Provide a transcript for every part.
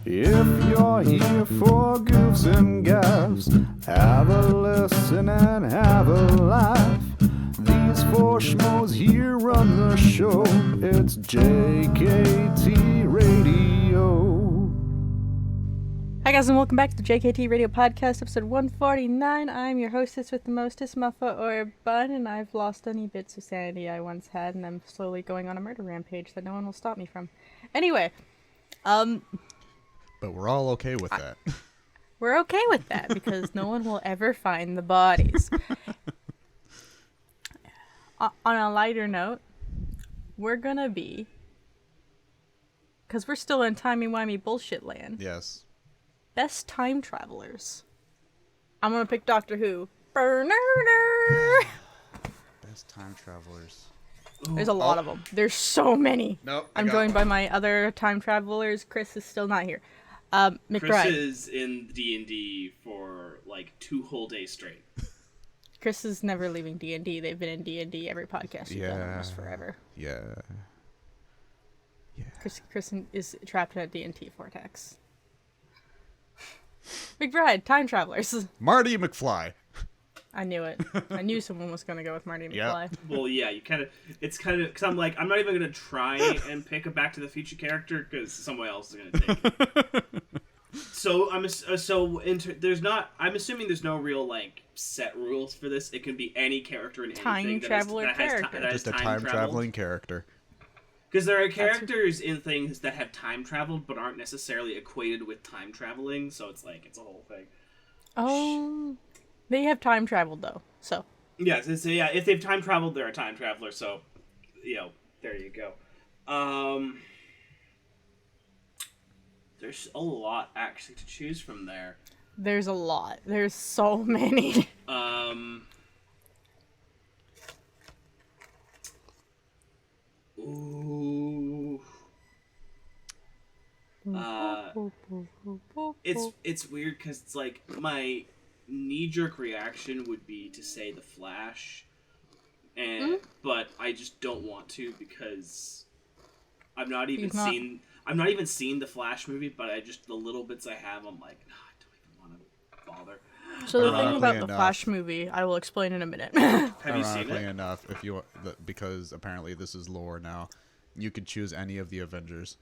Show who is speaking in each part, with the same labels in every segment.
Speaker 1: If you're here for goofs and gaffs, have a listen and have a laugh. These four schmoes here run the show. It's JKT Radio.
Speaker 2: Hi guys, and welcome back to the JKT Radio Podcast, episode 149. I'm your hostess with the mostest, Muffa or Bun, and I've lost any bits of sanity I once had, and I'm slowly going on a murder rampage that no one will stop me from. Anyway,
Speaker 3: But we're all okay with that.
Speaker 2: we're okay with that, because no one will ever find the bodies. On a lighter note, we're gonna be, because we're still in timey-wimey bullshit land,
Speaker 3: Yes.
Speaker 2: best time travelers. I'm gonna pick Doctor Who. Burner.
Speaker 3: Best time travelers.
Speaker 2: There's a lot of them. There's so many.
Speaker 3: Nope.
Speaker 2: I'm joined by my other time travelers. Chris is still not here. McBride.
Speaker 4: Chris is in D&D for like 2 whole days straight.
Speaker 2: Chris is never leaving D&D. They've been in D&D every podcast we've done almost forever.
Speaker 3: Yeah.
Speaker 2: Chris is trapped in a D&T vortex. McBride, time travelers.
Speaker 3: Marty McFly.
Speaker 2: I knew it. I knew someone was going to go with Marty McFly.
Speaker 4: Well, yeah, it's kind of, because I'm like, I'm not even going to try and pick a Back to the Future character, because someone else is going to take it. So, I'm assuming there's no real, like, set rules for this. It can be any character in anything that has
Speaker 3: Just a time traveling character.
Speaker 4: Because there are characters in things that have time traveled, but aren't necessarily equated with time traveling, so it's like, it's a whole thing.
Speaker 2: Oh, they have time traveled, though, so.
Speaker 4: Yes, yeah, if they've time traveled, they're a time traveler, so, there you go. There's a lot, actually, to choose from there.
Speaker 2: There's a lot. There's so many.
Speaker 4: Ooh. It's weird, because it's like, my knee-jerk reaction would be to say The Flash, but I just don't want to, because I've not even seen the Flash movie, but the little bits I have, I'm like, nah, I don't even want to bother.
Speaker 2: So the thing about the Flash movie, I will explain in a minute.
Speaker 4: Have you seen it?
Speaker 3: Enough, because apparently this is lore now, you could choose any of the Avengers.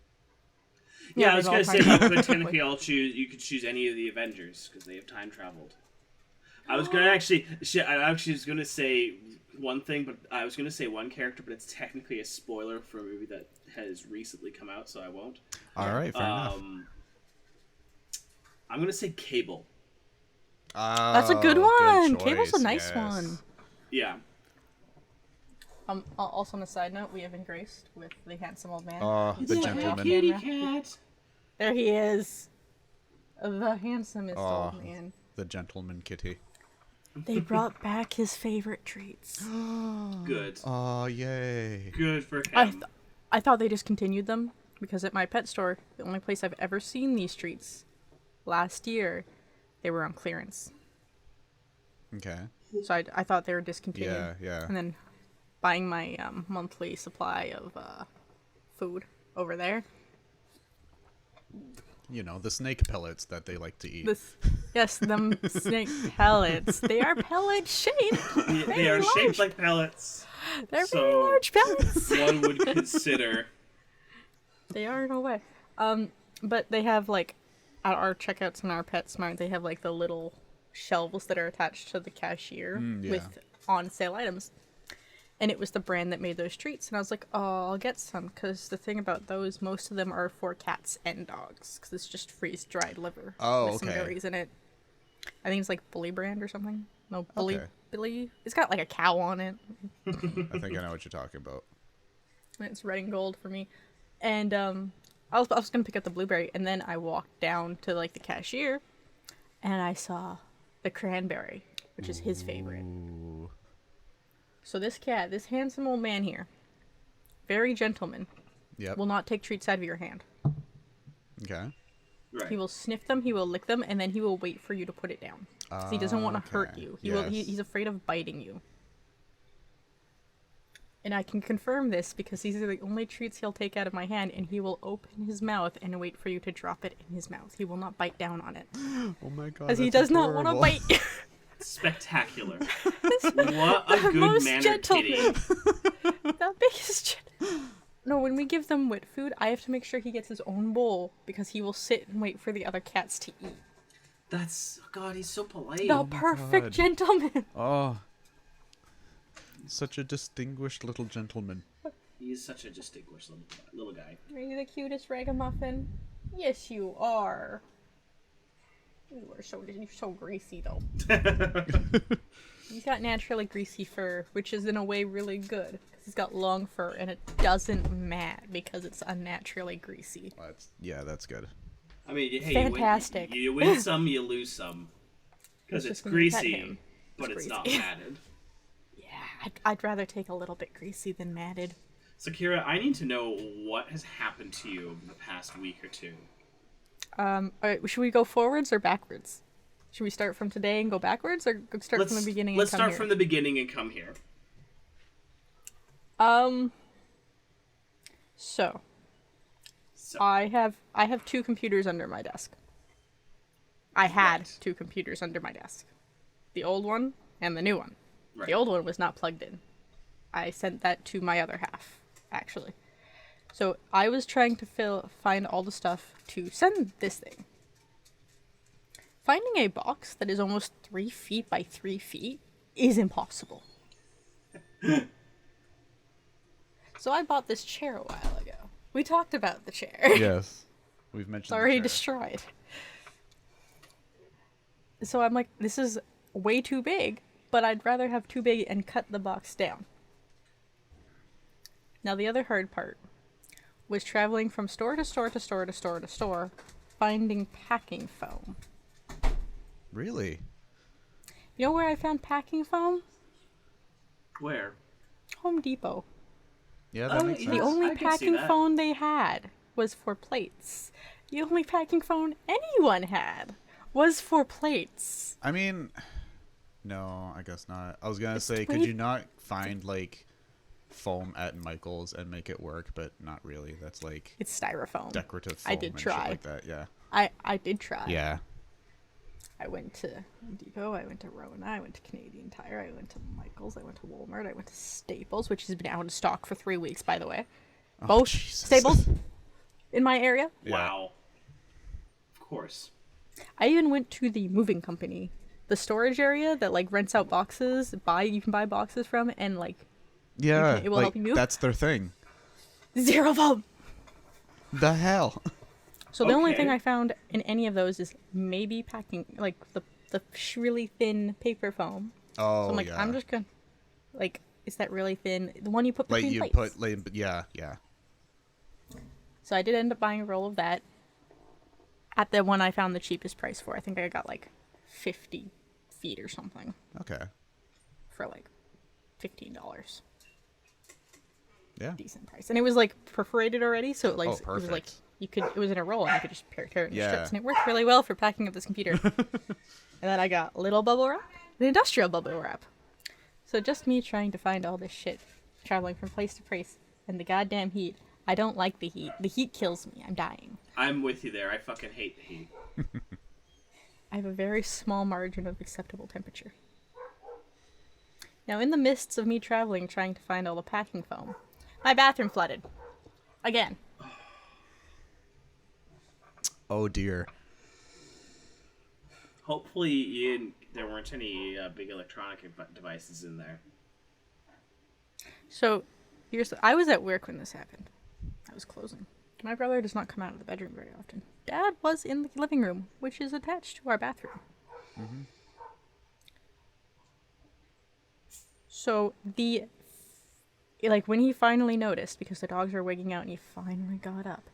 Speaker 4: Yeah, I was gonna say you could technically you could choose any of the Avengers because they have time traveled. I was gonna was gonna say one thing, but I was gonna say one character, but it's technically a spoiler for a movie that has recently come out, so I won't.
Speaker 3: All right, fair enough.
Speaker 4: I'm gonna say Cable.
Speaker 2: That's a good one.
Speaker 3: Good choice,
Speaker 2: Cable's a nice one.
Speaker 4: Yeah.
Speaker 2: Also on a side note, we have been graced with the handsome old man.
Speaker 3: The gentleman.
Speaker 4: Kitty cat.
Speaker 2: There he is. The handsomest old man.
Speaker 3: The gentleman kitty.
Speaker 2: They brought back his favorite treats.
Speaker 4: Good.
Speaker 3: Oh, yay.
Speaker 4: Good for him.
Speaker 2: I thought they discontinued them because at my pet store, the only place I've ever seen these treats, last year, they were on clearance.
Speaker 3: Okay.
Speaker 2: So I thought they were discontinued.
Speaker 3: Yeah.
Speaker 2: And then buying my monthly supply of food over there.
Speaker 3: You know, the snake pellets that they like to eat.
Speaker 2: Yes, them snake pellets. They are pellet shaped.
Speaker 4: They are shaped like pellets.
Speaker 2: They're very large pellets.
Speaker 4: One would consider.
Speaker 2: They are in a way. But they have like at our checkouts in our PetSmart, they have like the little shelves that are attached to the cashier with on sale items. And it was the brand that made those treats. And I was like, oh, I'll get some. Because the thing about those, most of them are for cats and dogs. Because it's just freeze-dried liver. With some berries in it. I think it's like Bully brand or something. No, Billy. It's got like a cow on it.
Speaker 3: I think I know what you're talking about.
Speaker 2: And it's red and gold for me. And I was going to pick up the blueberry. And then I walked down to like the cashier. And I saw the cranberry, which is his favorite.
Speaker 3: Ooh.
Speaker 2: So this cat, this handsome old man here, very gentleman, will not take treats out of your hand.
Speaker 3: Okay.
Speaker 4: Right.
Speaker 2: He will sniff them, he will lick them, and then he will wait for you to put it down. Because he doesn't want to hurt you. He's afraid of biting you. And I can confirm this because these are the only treats he'll take out of my hand, and he will open his mouth and wait for you to drop it in his mouth. He will not bite down on it.
Speaker 3: Oh my god.
Speaker 2: Because he does not want to bite.
Speaker 4: Spectacular. What a good
Speaker 2: most
Speaker 4: mannered kitty.
Speaker 2: The biggest No, when we give them wet food, I have to make sure he gets his own bowl because he will sit and wait for the other cats to eat.
Speaker 4: That's God. He's so polite.
Speaker 2: The perfect
Speaker 3: God.
Speaker 2: gentleman.
Speaker 3: Oh. Such a distinguished little gentleman.
Speaker 4: He's such a distinguished little guy.
Speaker 2: Are you the cutest ragamuffin? Yes, you are. You are so greasy though. He's got naturally greasy fur, which is in a way really good. Because he's got long fur and it doesn't mat because it's unnaturally greasy.
Speaker 3: That's good.
Speaker 4: I mean, hey,
Speaker 2: Fantastic.
Speaker 4: You win some, you lose some. Because it's
Speaker 2: just gonna pet
Speaker 4: greasy,
Speaker 2: him.
Speaker 4: but
Speaker 2: It's
Speaker 4: it's not
Speaker 2: greasy.
Speaker 4: matted.
Speaker 2: Yeah, I'd rather take a little bit greasy than matted.
Speaker 4: So, Kira, I need to know what has happened to you in the past week or two.
Speaker 2: Alright, should we go forwards or backwards? Should we start from today and go backwards, or start from the beginning?
Speaker 4: Let's
Speaker 2: and come
Speaker 4: start from the beginning and come here.
Speaker 2: So
Speaker 4: So,
Speaker 2: I have 2 computers under my desk. I had
Speaker 4: Right.
Speaker 2: 2 computers under my desk. The old one and the new one.
Speaker 4: right.
Speaker 2: The old one was not plugged in. I sent that to my other half, actually. So I was trying to find all the stuff to send this thing. Finding a box that is almost 3 feet by 3 feet is impossible. So I bought this chair a while ago. We talked about the chair.
Speaker 3: Yes. We've mentioned
Speaker 2: It's already
Speaker 3: the chair.
Speaker 2: destroyed. So I'm like, this is way too big, but I'd rather have too big and cut the box down. Now the other hard part was traveling from store to store to store to store to store, finding packing foam.
Speaker 3: Really?
Speaker 2: You know where I found packing foam?
Speaker 4: Where?
Speaker 2: Home Depot.
Speaker 3: Yeah, that
Speaker 4: Oh,
Speaker 3: makes
Speaker 4: yeah.
Speaker 3: sense.
Speaker 2: The only
Speaker 4: I can see
Speaker 2: packing
Speaker 4: that.
Speaker 2: foam they had was for plates. The only packing foam anyone had was for plates.
Speaker 3: I mean, no, I guess not. I was gonna
Speaker 2: It's
Speaker 3: say, could
Speaker 2: 20
Speaker 3: you not find like foam at Michael's and make it work? But not really. That's like
Speaker 2: It's styrofoam.
Speaker 3: decorative foam
Speaker 2: I did
Speaker 3: and
Speaker 2: try.
Speaker 3: shit like that. Yeah.
Speaker 2: I did try.
Speaker 3: Yeah.
Speaker 2: I went to Home Depot, I went to Rona, I went to Canadian Tire, I went to Michael's, I went to Walmart, I went to Staples, which has been out of stock for 3 weeks, by the way.
Speaker 3: Oh,
Speaker 2: Both
Speaker 3: Jesus.
Speaker 2: Staples in my area.
Speaker 3: Yeah.
Speaker 4: Wow. Of course.
Speaker 2: I even went to the moving company, the storage area that like rents out boxes. You can buy boxes from, and like
Speaker 3: Yeah.
Speaker 2: it will
Speaker 3: like,
Speaker 2: help you move.
Speaker 3: That's their thing.
Speaker 2: zero foam.
Speaker 3: The hell.
Speaker 2: So the only
Speaker 4: Okay.
Speaker 2: thing I found in any of those is maybe packing, like the really thin paper foam.
Speaker 3: Oh
Speaker 2: So I'm like,
Speaker 3: yeah.
Speaker 2: I'm just gonna, like, is that really thin? The one you put
Speaker 3: like
Speaker 2: between
Speaker 3: you
Speaker 2: plates.
Speaker 3: put like yeah.
Speaker 2: So I did end up buying a roll of that at the one I found the cheapest price for. I think I got like 50 feet or something
Speaker 3: Okay.
Speaker 2: for like $15.
Speaker 3: Yeah.
Speaker 2: Decent price. And it was like perforated already, so like
Speaker 3: Oh,
Speaker 2: it was like
Speaker 3: perfect.
Speaker 2: it was in a roll and you could just tear it into
Speaker 3: Yeah.
Speaker 2: strips, and it worked really well for packing up this computer. And then I got little bubble wrap and industrial bubble wrap. So just me trying to find all this shit, traveling from place to place, and the goddamn heat. I don't like the heat. The heat kills me. I'm dying.
Speaker 4: I'm with you there. I fucking hate the heat.
Speaker 2: I have a very small margin of acceptable temperature. Now, in the midst of me traveling trying to find all the packing foam, my bathroom flooded. Again.
Speaker 3: Oh dear.
Speaker 4: Hopefully, there weren't any big electronic devices in there.
Speaker 2: So, I was at work when this happened. I was closing. My brother does not come out of the bedroom very often. Dad was in the living room, which is attached to our bathroom.
Speaker 3: Mm-hmm.
Speaker 2: So, when he finally noticed, because the dogs were wigging out and he finally got up,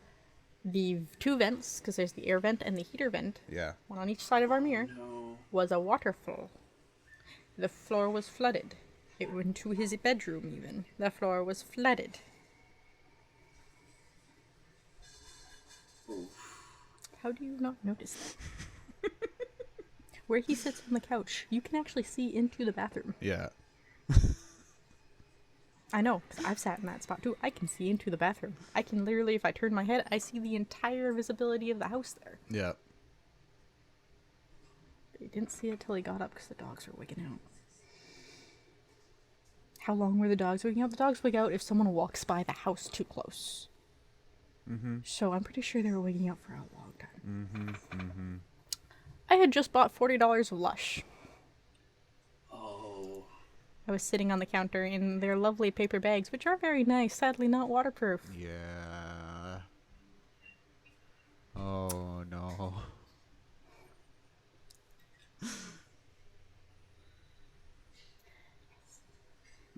Speaker 2: the 2 vents, because there's the air vent and the heater vent,
Speaker 3: Yeah.
Speaker 2: one on each side of our mirror,
Speaker 4: No.
Speaker 2: was a waterfall. The floor was flooded. It went to his bedroom even. The floor was flooded. How do you not notice that? Where he sits on the couch, you can actually see into the bathroom.
Speaker 3: Yeah.
Speaker 2: I know, because I've sat in that spot too. I can see into the bathroom. I can literally, if I turn my head, I see the entire visibility of the house there.
Speaker 3: Yeah.
Speaker 2: But he didn't see it till he got up because the dogs were wigging out. How long were the dogs wigging out? The dogs wig out if someone walks by the house too close.
Speaker 3: Mm-hmm.
Speaker 2: So I'm pretty sure they were wigging out for a long time.
Speaker 3: Mm-hmm. Mm-hmm.
Speaker 2: I had just bought $40 of Lush.
Speaker 4: Oh.
Speaker 2: I was sitting on the counter in their lovely paper bags, which are very nice, sadly not waterproof.
Speaker 3: Yeah. Oh no.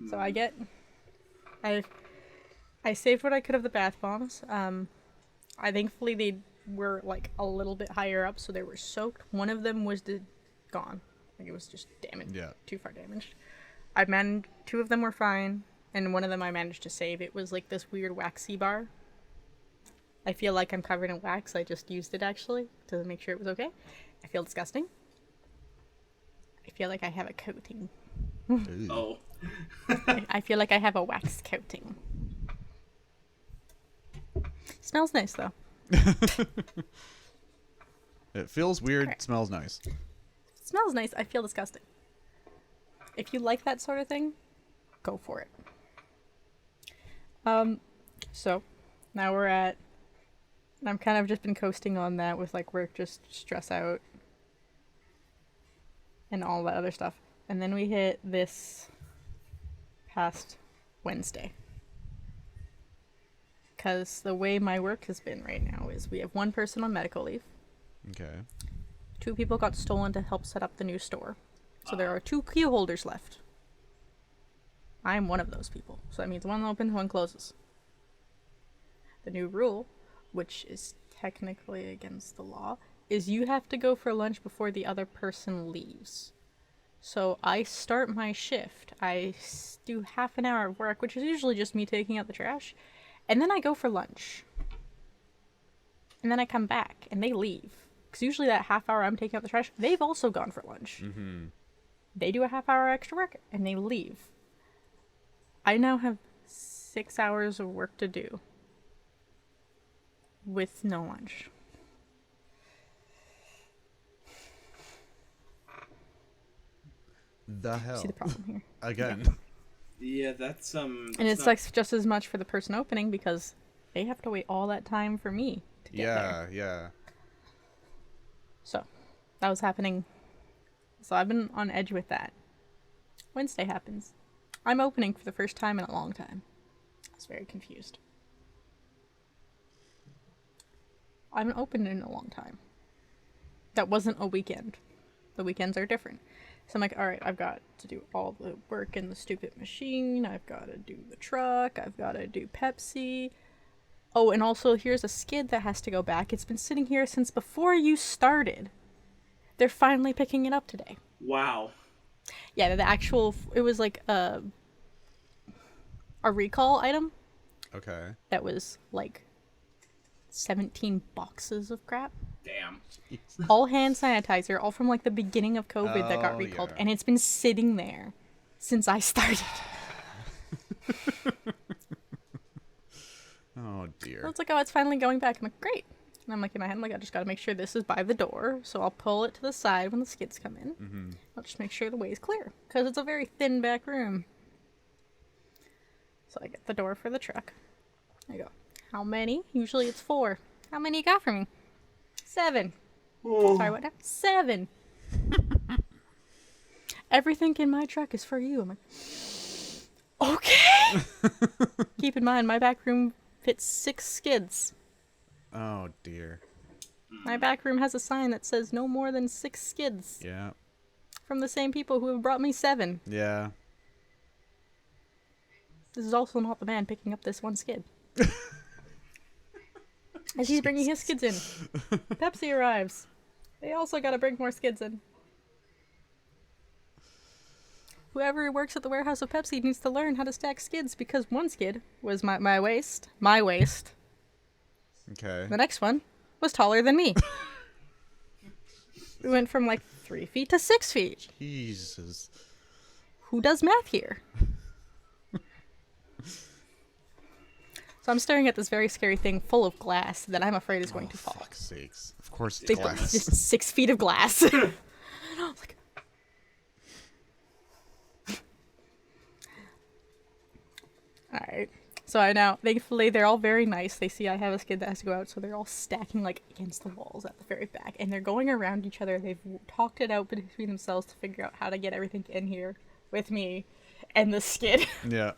Speaker 2: So I saved what I could of the bath bombs. I thankfully they were like a little bit higher up, so they were soaked. One of them was gone. Like it was just damaged.
Speaker 3: Yeah.
Speaker 2: Too far damaged. I managed, 2 of them were fine, and one of them I managed to save. It was like this weird waxy bar. I feel like I'm covered in wax. I just used it actually to make sure it was okay. I feel disgusting. I feel like I have a coating.
Speaker 4: Oh.
Speaker 2: I feel like I have a wax coating. Smells nice though.
Speaker 3: It feels weird.
Speaker 2: Alright.
Speaker 3: Smells nice.
Speaker 2: Smells nice. I feel disgusting. If you like that sort of thing, go for it. So now we're at, I'm kind of just been coasting on that with like work, just stress out and all that other stuff. And then we hit this past Wednesday. Because the way my work has been right now is we have one person on medical leave.
Speaker 3: Okay.
Speaker 2: 2 people got stolen to help set up the new store. So there are 2 key holders left. I'm one of those people. So that means one opens, one closes. The new rule, which is technically against the law, is you have to go for lunch before the other person leaves. So I start my shift. I do half an hour of work, which is usually just me taking out the trash. And then I go for lunch. And then I come back and they leave. Because usually that half hour I'm taking out the trash, they've also gone for lunch.
Speaker 3: Mm-hmm.
Speaker 2: They do a half hour extra work and they leave. I now have 6 hours of work to do with no lunch.
Speaker 3: The hell.
Speaker 2: See the problem here.
Speaker 3: Again.
Speaker 4: Yeah, that's
Speaker 2: And it sucks just as much for the person opening because they have to wait all that time for me to get there.
Speaker 3: Yeah.
Speaker 2: So that was happening. So I've been on edge with that. Wednesday happens. I'm opening for the first time in a long time. I was very confused. I haven't opened in a long time. That wasn't a weekend. The weekends are different. So I'm like, all right, I've got to do all the work in the stupid machine. I've got to do the truck. I've got to do Pepsi. Oh, and also here's a skid that has to go back. It's been sitting here since before you started. They're finally picking it up today.
Speaker 4: wow.
Speaker 2: Yeah, the actual, it was like a recall item
Speaker 3: Okay.
Speaker 2: that was like 17 boxes of crap.
Speaker 4: Damn.
Speaker 2: All hand sanitizer, all from like the beginning of COVID that got
Speaker 3: Oh,
Speaker 2: recalled.
Speaker 3: yeah.
Speaker 2: And it's been sitting there since I started.
Speaker 3: Oh dear.
Speaker 2: So it's like, oh, it's finally going back. I'm like, great. And I'm like, in my head, I'm like, I just gotta make sure this is by the door. So I'll pull it to the side when the skids come in.
Speaker 3: Mm-hmm.
Speaker 2: I'll just make sure the way is clear. Because it's a very thin back room. So I get the door for the truck. I go, how many? Usually it's 4. How many you got for me? 7. Sorry, what now? 7. Everything in my truck is for you. I'm like, okay. Keep in mind, my back room fits 6 skids.
Speaker 3: Oh dear.
Speaker 2: My back room has a sign that says no more than 6 skids.
Speaker 3: Yeah.
Speaker 2: From the same people who have brought me 7.
Speaker 3: Yeah.
Speaker 2: This is also not the man picking up this one skid. As he's bringing his skids in, Pepsi arrives. They also gotta bring more skids in. Whoever works at the warehouse of Pepsi needs to learn how to stack skids because one skid was my waist. My waist.
Speaker 3: Okay.
Speaker 2: The next one was taller than me. We went from like 3 feet to 6 feet.
Speaker 3: Jesus.
Speaker 2: Who does math here? So I'm staring at this very scary thing full of glass that I'm afraid is going to fall.
Speaker 3: Fuck's sakes. Of course it's
Speaker 2: Big
Speaker 3: glass.
Speaker 2: Just 6 feet of glass. And I was like, alright. So I now, thankfully, they're all very nice. They see I have a skid that has to go out, so they're all stacking, like, against the walls at the very back. And they're going around each other. They've talked it out between themselves to figure out how to get everything in here with me and the skid.
Speaker 3: Yeah.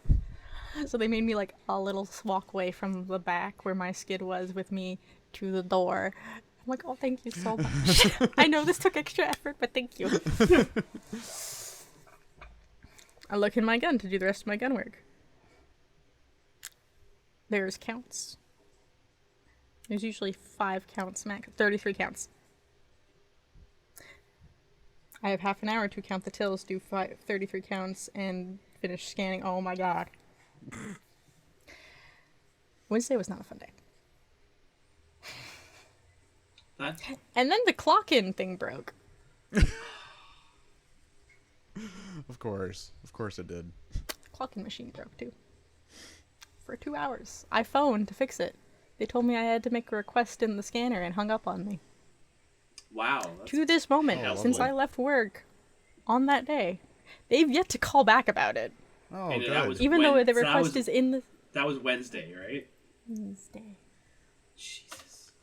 Speaker 2: So they made me, like, a little walk away from the back where my skid was with me to the door. I'm like, oh, thank you so much. I know this took extra effort, but thank you. I look in my gun to do the rest of my gun work. There's counts. There's usually 5 counts max. 33 counts. I have half an hour to count the tills, do 33 counts, and finish scanning. Oh my god. Wednesday was not a fun day.
Speaker 4: That?
Speaker 2: And then the clock-in thing broke.
Speaker 3: Of course it did.
Speaker 2: The clock-in machine broke too. For 2 hours. I phoned to fix it. They told me I had to make a request in the scanner and hung up on me.
Speaker 4: Wow.
Speaker 2: To this moment,
Speaker 3: Oh,
Speaker 2: since
Speaker 3: lovely.
Speaker 2: I left work on that day, they've yet to call back about it.
Speaker 3: Oh,
Speaker 4: And
Speaker 3: good.
Speaker 4: that was-
Speaker 2: Even though the
Speaker 4: So that
Speaker 2: request
Speaker 4: was-
Speaker 2: is in the
Speaker 4: That was Wednesday, right?
Speaker 2: Wednesday.
Speaker 4: Jesus.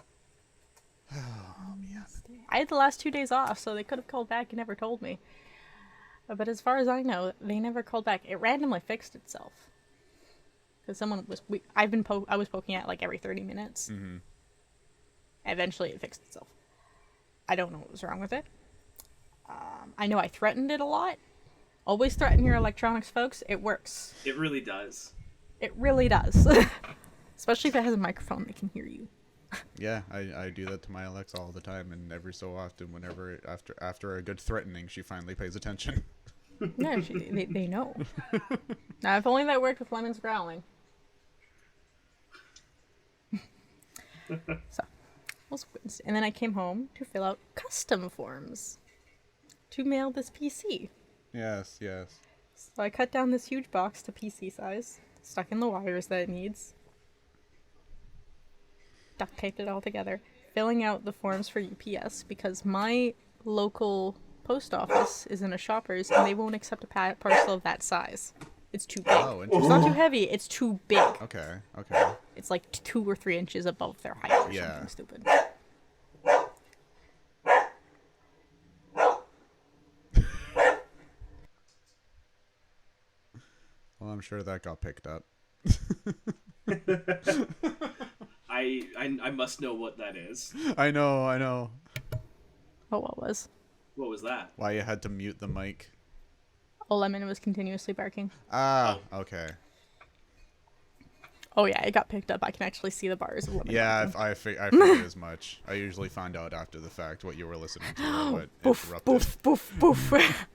Speaker 2: I had the last 2 days off, so they could have called back and never told me. But as far as I know, they never called back. It randomly fixed itself. Because someone was, I was poking at like every 30 minutes.
Speaker 3: Mm-hmm.
Speaker 2: Eventually, it fixed itself. I don't know what was wrong with it. I know I threatened it a lot. Always threaten your electronics, folks. It works.
Speaker 4: It really does.
Speaker 2: It really does. Especially if it has a microphone that can hear you.
Speaker 3: Yeah, I do that to my Alexa all the time, and every so often, whenever after a good threatening, she finally pays attention.
Speaker 2: No, they know. Now, if only that worked with Lemon's growling. So, was Wednesday. And then I came home to fill out custom forms to mail this PC.
Speaker 3: Yes.
Speaker 2: So I cut down this huge box to PC size, stuck in the wires that it needs, duct taped it all together, filling out the forms for UPS because my local post office is in a Shoppers and they won't accept a parcel of that size. It's too big.
Speaker 3: Oh,
Speaker 2: It's
Speaker 3: interesting.
Speaker 2: not too heavy, it's too big.
Speaker 3: Okay.
Speaker 2: It's like 2 or 3 inches above their height or
Speaker 3: Yeah.
Speaker 2: something stupid.
Speaker 3: Well, I'm sure that got picked up.
Speaker 4: I must know what that is.
Speaker 3: I know.
Speaker 2: Oh, what was?
Speaker 4: What was that?
Speaker 3: Why you had to mute the mic?
Speaker 2: Oh, Lemon was continuously barking.
Speaker 3: Ah, okay.
Speaker 2: Oh yeah, it got picked up. I can actually see the bars of Lemon
Speaker 3: Yeah,
Speaker 2: barking.
Speaker 3: I figured as much. I usually find out after the fact what you were listening to or what
Speaker 2: Boof,
Speaker 3: interrupted.
Speaker 2: boof, boof, boof.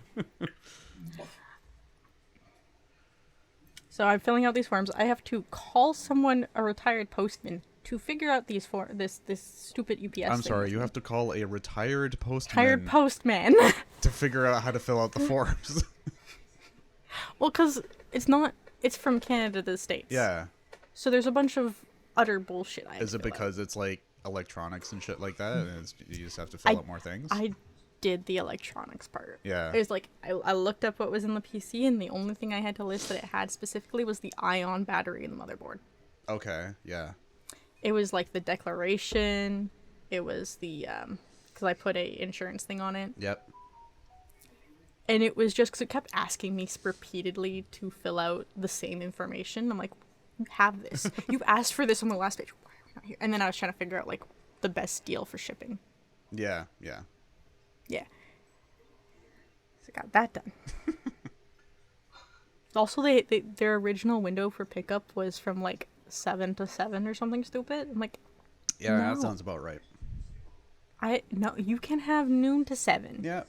Speaker 2: So I'm filling out these forms. I have to call someone, a retired postman, to figure out these this stupid UPS
Speaker 3: I'm
Speaker 2: thing.
Speaker 3: sorry, you have to call a retired postman
Speaker 2: Retired postman.
Speaker 3: to figure out how to fill out the forms.
Speaker 2: Well, because it's from Canada to the States.
Speaker 3: Yeah.
Speaker 2: So there's a bunch of utter bullshit I have
Speaker 3: Is
Speaker 2: to
Speaker 3: it
Speaker 2: fill out.
Speaker 3: because it's like electronics and shit like that, and you just have to fill out more things?
Speaker 2: I did the electronics part.
Speaker 3: Yeah.
Speaker 2: It was like, I looked up what was in the PC, and the only thing I had to list that it had specifically was the ion battery in the motherboard.
Speaker 3: Okay. Yeah.
Speaker 2: It was like the declaration. It was the, because I put a insurance thing on it.
Speaker 3: Yep.
Speaker 2: And it was just because it kept asking me repeatedly to fill out the same information. I'm like, you have this. You asked for this on the last page. Why are we not here? And then I was trying to figure out, like, the best deal for shipping.
Speaker 3: Yeah.
Speaker 2: Yeah. So I got that done. Also, their original window for pickup was from, like, 7 to 7 or something stupid. I'm like,
Speaker 3: Yeah,
Speaker 2: No.
Speaker 3: that sounds about right.
Speaker 2: no, you can have noon to 7.
Speaker 3: Yeah.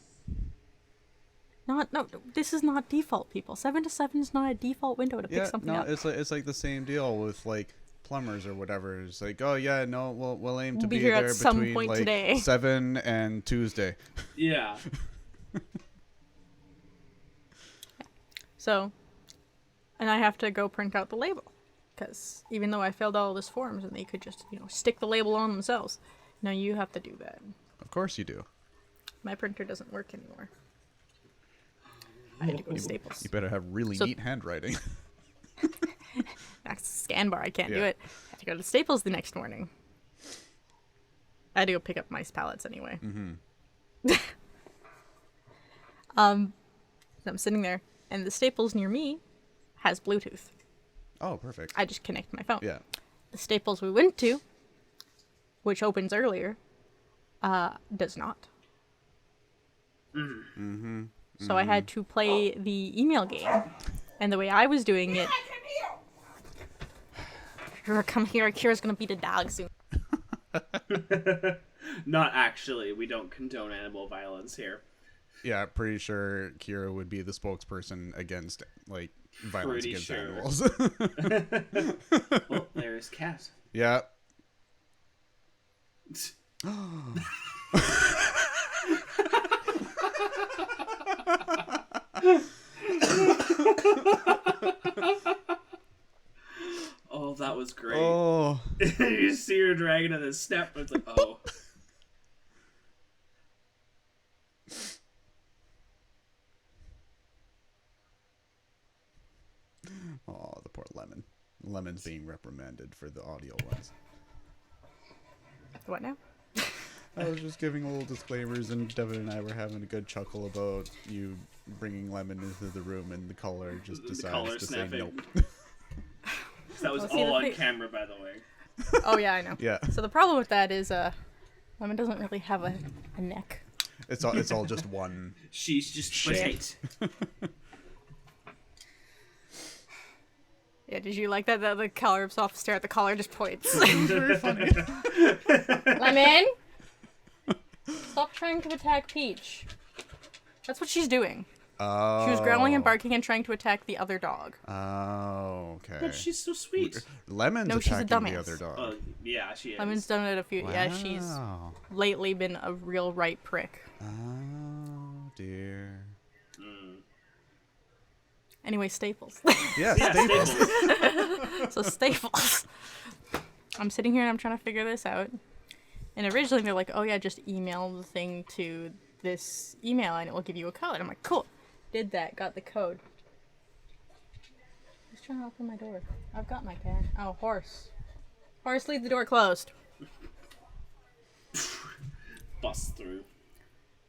Speaker 2: No, this is not default, people. 7 to 7 is not a default window to pick
Speaker 3: Yeah,
Speaker 2: something
Speaker 3: no,
Speaker 2: up.
Speaker 3: it's like the same deal with like plumbers or whatever. It's like, oh yeah, no, we'll aim to
Speaker 2: We'll be
Speaker 3: be
Speaker 2: here at
Speaker 3: there
Speaker 2: some
Speaker 3: between
Speaker 2: point
Speaker 3: like
Speaker 2: today.
Speaker 3: 7 and Tuesday.
Speaker 4: Yeah.
Speaker 2: So, and I have to go print out the label. Because even though I filled all those forms and they could just, stick the label on themselves, no, you have to do that.
Speaker 3: Of course you do.
Speaker 2: My printer doesn't work anymore. I had to go to Staples.
Speaker 3: You better have really neat handwriting.
Speaker 2: That's the scan bar. I can't do
Speaker 3: Yeah.
Speaker 2: it. I had to go to Staples the next morning. I had to go pick up mice pallets anyway.
Speaker 3: Mm-hmm.
Speaker 2: I'm sitting there, and the Staples near me has Bluetooth.
Speaker 3: Oh, perfect.
Speaker 2: I just connect my phone.
Speaker 3: Yeah.
Speaker 2: The Staples we went to, which opens earlier, does not.
Speaker 3: Mm-hmm.
Speaker 2: So I had to play the email game, and the way I was doing it. Come here, Kira's gonna beat a dog soon.
Speaker 4: Not actually. We don't condone animal violence here.
Speaker 3: Yeah, pretty sure Kira would be the spokesperson against, like, violence
Speaker 4: Pretty
Speaker 3: against
Speaker 4: sure.
Speaker 3: animals.
Speaker 4: Well, there's Cat.
Speaker 3: Yeah.
Speaker 4: Oh, that was great.
Speaker 3: Oh.
Speaker 4: You see her dragging and then snap. It's like, oh.
Speaker 3: Oh, the poor Lemon. Lemon's being reprimanded for the audio ones.
Speaker 2: What now?
Speaker 3: I was just giving little disclaimers, and Devin and I were having a good chuckle about you bringing Lemon into the room, and the caller just
Speaker 4: The
Speaker 3: decides
Speaker 4: caller
Speaker 3: to
Speaker 4: snapping.
Speaker 3: say nope.
Speaker 4: That was
Speaker 2: Well, see,
Speaker 4: all
Speaker 2: the
Speaker 4: on
Speaker 2: thing-
Speaker 4: camera, by the way.
Speaker 2: Oh yeah, I know.
Speaker 3: Yeah,
Speaker 2: So the problem with that is, Lemon doesn't really have a neck.
Speaker 3: it's all just one.
Speaker 4: She's just
Speaker 2: Shit.
Speaker 4: petite.
Speaker 2: Yeah, did you like that? That the collar rips off, stare at the collar, just points.
Speaker 3: Very funny.
Speaker 2: Lemon! Stop trying to attack Peach. That's what she's doing.
Speaker 3: Oh.
Speaker 2: She was growling and barking and trying to attack the other dog.
Speaker 3: Oh, okay.
Speaker 4: But she's so sweet.
Speaker 3: Lemon's
Speaker 2: No, she's a
Speaker 3: attacking the
Speaker 2: dumbass.
Speaker 3: other dog.
Speaker 4: Oh, yeah, she is.
Speaker 2: Lemon's done it a few. Yeah, she's
Speaker 3: Wow.
Speaker 2: lately been a real right prick.
Speaker 3: Oh dear.
Speaker 2: Anyway, Staples.
Speaker 3: Yeah,
Speaker 4: Yeah,
Speaker 3: Staples.
Speaker 4: Staples.
Speaker 2: So Staples. I'm sitting here and I'm trying to figure this out. And originally they're like, oh yeah, just email the thing to this email and it will give you a code. I'm like, cool. Did that, got the code. Who's trying to open my door? I've got my cat. Oh, horse. Horse, leave the door closed.
Speaker 4: Bust through.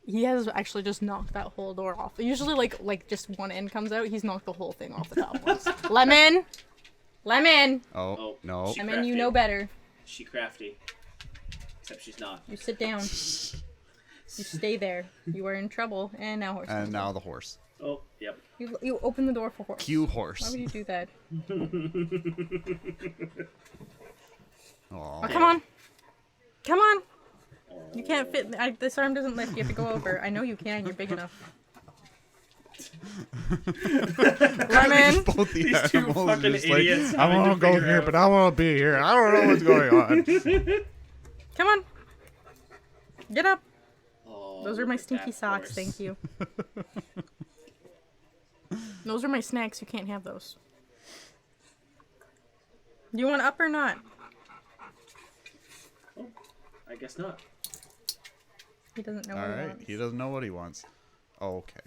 Speaker 2: He has actually just knocked that whole door off. Usually like just one end comes out, he's knocked the whole thing off the top once. Lemon! Lemon!
Speaker 3: Oh,
Speaker 4: Oh,
Speaker 3: no.
Speaker 4: she-
Speaker 2: Lemon, you
Speaker 4: crafty.
Speaker 2: know better.
Speaker 4: She crafty. Except she's not.
Speaker 2: You sit down. You stay there. You are in trouble. And now horse.
Speaker 3: And
Speaker 2: comes
Speaker 3: now
Speaker 2: out.
Speaker 3: the horse.
Speaker 4: Oh, yep.
Speaker 2: You open the door for horse.
Speaker 3: Cue
Speaker 2: Why
Speaker 3: horse.
Speaker 2: would you do that?
Speaker 3: Aw.
Speaker 2: Oh, come on. Come on. You can't fit. This arm doesn't lift. You have to go over. I know you can. You're big enough. Lemon.
Speaker 3: Both the
Speaker 4: These two
Speaker 3: animals
Speaker 4: fucking
Speaker 3: just
Speaker 4: idiots
Speaker 3: like, I
Speaker 4: having
Speaker 3: want
Speaker 4: to
Speaker 3: to go
Speaker 4: figure
Speaker 3: here,
Speaker 4: out-
Speaker 3: but I want to be here. I don't know what's going on.
Speaker 2: Come on. Get up.
Speaker 4: Oh,
Speaker 2: Those are
Speaker 4: look
Speaker 2: my
Speaker 4: at
Speaker 2: stinky
Speaker 4: that
Speaker 2: socks.
Speaker 4: horse.
Speaker 2: Thank you. Those are my snacks. You can't have those. Do you want up or not?
Speaker 4: I guess not.
Speaker 2: He doesn't know
Speaker 3: All
Speaker 2: what he
Speaker 3: right,
Speaker 2: wants.
Speaker 3: he doesn't know what he wants. Okay.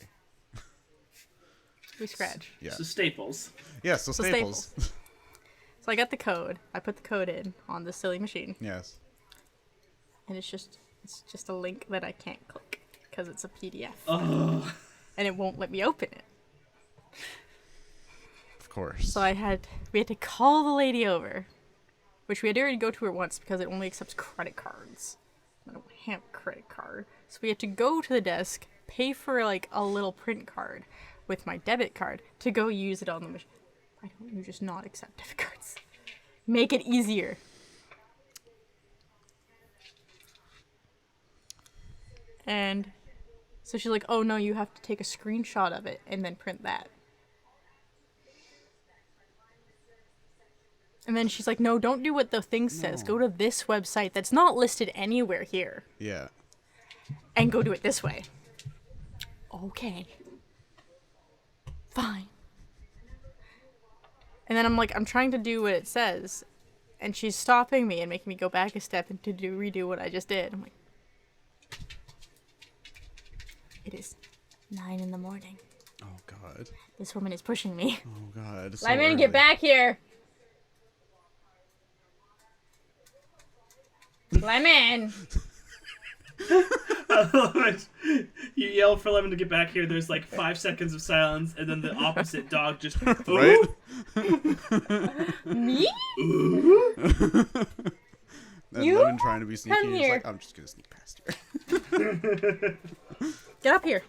Speaker 2: We scratch.
Speaker 3: Yeah.
Speaker 4: So Staples.
Speaker 3: Yeah, so
Speaker 2: So
Speaker 3: Staples.
Speaker 2: So I got the code. I put the code in on this silly machine,
Speaker 3: Yes.
Speaker 2: and it's just a link that I can't click because it's a PDF,
Speaker 4: Oh.
Speaker 2: and it won't let me open it.
Speaker 3: Of course.
Speaker 2: So we had to call the lady over, which we had already go to her once because it only accepts credit cards. I don't have a credit card, so we had to go to the desk, pay for like a little print card with my debit card to go use it on the machine. Why don't you just not accept debit cards? Make it easier. And so she's like, oh no, you have to take a screenshot of it and then print that. And then she's like, no, don't do what the thing says. Go to this website that's not listed anywhere here
Speaker 3: Yeah.
Speaker 2: and go do it this way. Okay. Fine. And then I'm like, I'm trying to do what it says, and she's stopping me and making me go back a step and to redo what I just did. I'm like, it is 9 in the morning.
Speaker 3: Oh God.
Speaker 2: This woman is pushing me.
Speaker 3: Oh God. So
Speaker 2: Lemon,
Speaker 3: early.
Speaker 2: get back here. Lemon.
Speaker 4: I love it. You yell for Lemon to get back here. There's like 5 seconds of silence, and then the opposite dog just
Speaker 3: Right?
Speaker 2: Me?
Speaker 3: Then
Speaker 2: You?
Speaker 3: Lemon trying to be sneaky.
Speaker 2: Come
Speaker 3: He's
Speaker 2: here.
Speaker 3: like, I'm just gonna sneak past here.
Speaker 2: Get up here.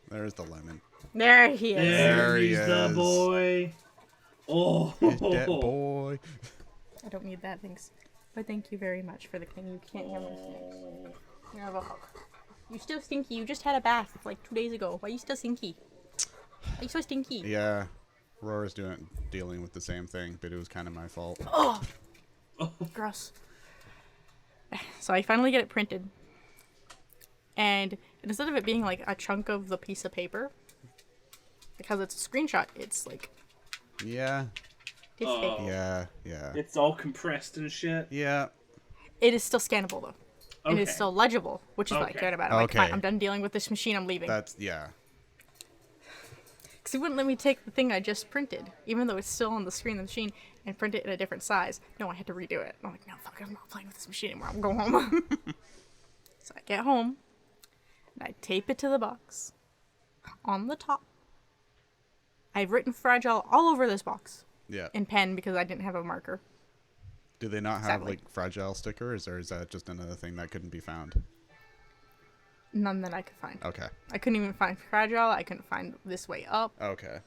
Speaker 3: There's the Lemon.
Speaker 2: There he is.
Speaker 3: There he
Speaker 4: he's the
Speaker 3: is.
Speaker 4: boy. Oh,
Speaker 3: Get that boy.
Speaker 2: I don't need that, thanks. But thank you very much for the thing. You can't hear my snakes. You have a hook. You're still stinky. You just had a bath like 2 days ago. Why are you still stinky? Why are you so stinky?
Speaker 3: Yeah. Rora's dealing with the same thing, but it was kind of my fault.
Speaker 2: Oh! Gross. So I finally get it printed. And instead of it being like a chunk of the piece of paper, because it's a screenshot, it's like,
Speaker 3: Yeah.
Speaker 2: it's fake.
Speaker 3: Yeah.
Speaker 4: it's all compressed and shit.
Speaker 3: Yeah.
Speaker 2: It is still scannable though. And it's
Speaker 4: Okay.
Speaker 2: still legible, which is what I
Speaker 4: Okay.
Speaker 2: cared about. I'm like,
Speaker 3: Okay.
Speaker 2: fine, I'm done dealing with this machine, I'm leaving.
Speaker 3: That's, yeah.
Speaker 2: Because it wouldn't let me take the thing I just printed, even though it's still on the screen of the machine, and print it in a different size. No, I had to redo it. I'm like, no, fuck, I'm not playing with this machine anymore. I'm going home. So I get home, and I tape it to the box. On the top, I've written fragile all over this box
Speaker 3: Yeah.
Speaker 2: in pen because I didn't have a marker.
Speaker 3: Do they not have,
Speaker 2: Sadly.
Speaker 3: like, fragile stickers, or is that just another thing that couldn't be found?
Speaker 2: None that I could find.
Speaker 3: Okay.
Speaker 2: I couldn't even find fragile. I couldn't find this way up.
Speaker 3: Okay.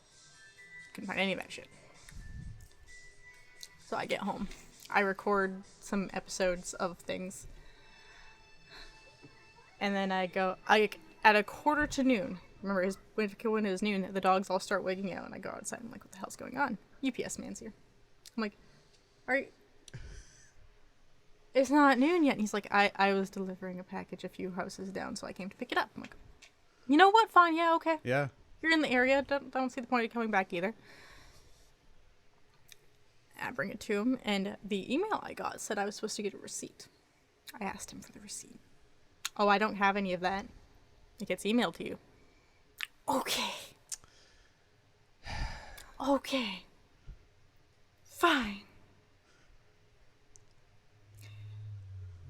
Speaker 2: Couldn't find any of that shit. So I get home. I record some episodes of things. And then I go, at a quarter to noon, remember when it was noon, the dogs all start waking out, and I go outside, and I'm like, what the hell's going on? UPS man's here. I'm like, alright. It's not noon yet. And he's like, I was delivering a package a few houses down, so I came to pick it up. I'm like, you know what? Fine, yeah, okay.
Speaker 3: Yeah.
Speaker 2: You're in the area. Don't see the point of coming back either. I bring it to him, and the email I got said I was supposed to get a receipt. I asked him for the receipt. Oh, I don't have any of that. It gets emailed to you. Okay. Okay. Fine.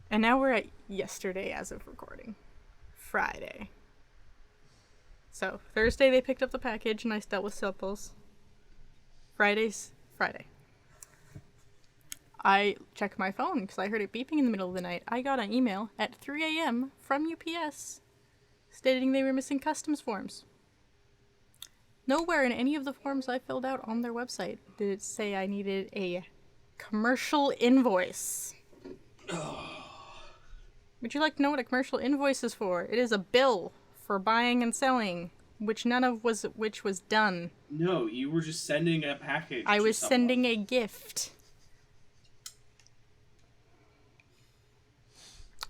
Speaker 2: And now we're at yesterday as of recording. Friday. So, Thursday they picked up the package and I dealt with samples. Friday. I checked my phone because I heard it beeping in the middle of the night. I got an email at 3 a.m. from UPS stating they were missing customs forms. Nowhere in any of the forms I filled out on their website did it say I needed a commercial invoice. Would you like to know what a commercial invoice is for? It is a bill for buying and selling, which was done.
Speaker 4: No, you were just sending a package.
Speaker 2: I
Speaker 4: to
Speaker 2: was
Speaker 4: someone.
Speaker 2: sending a gift.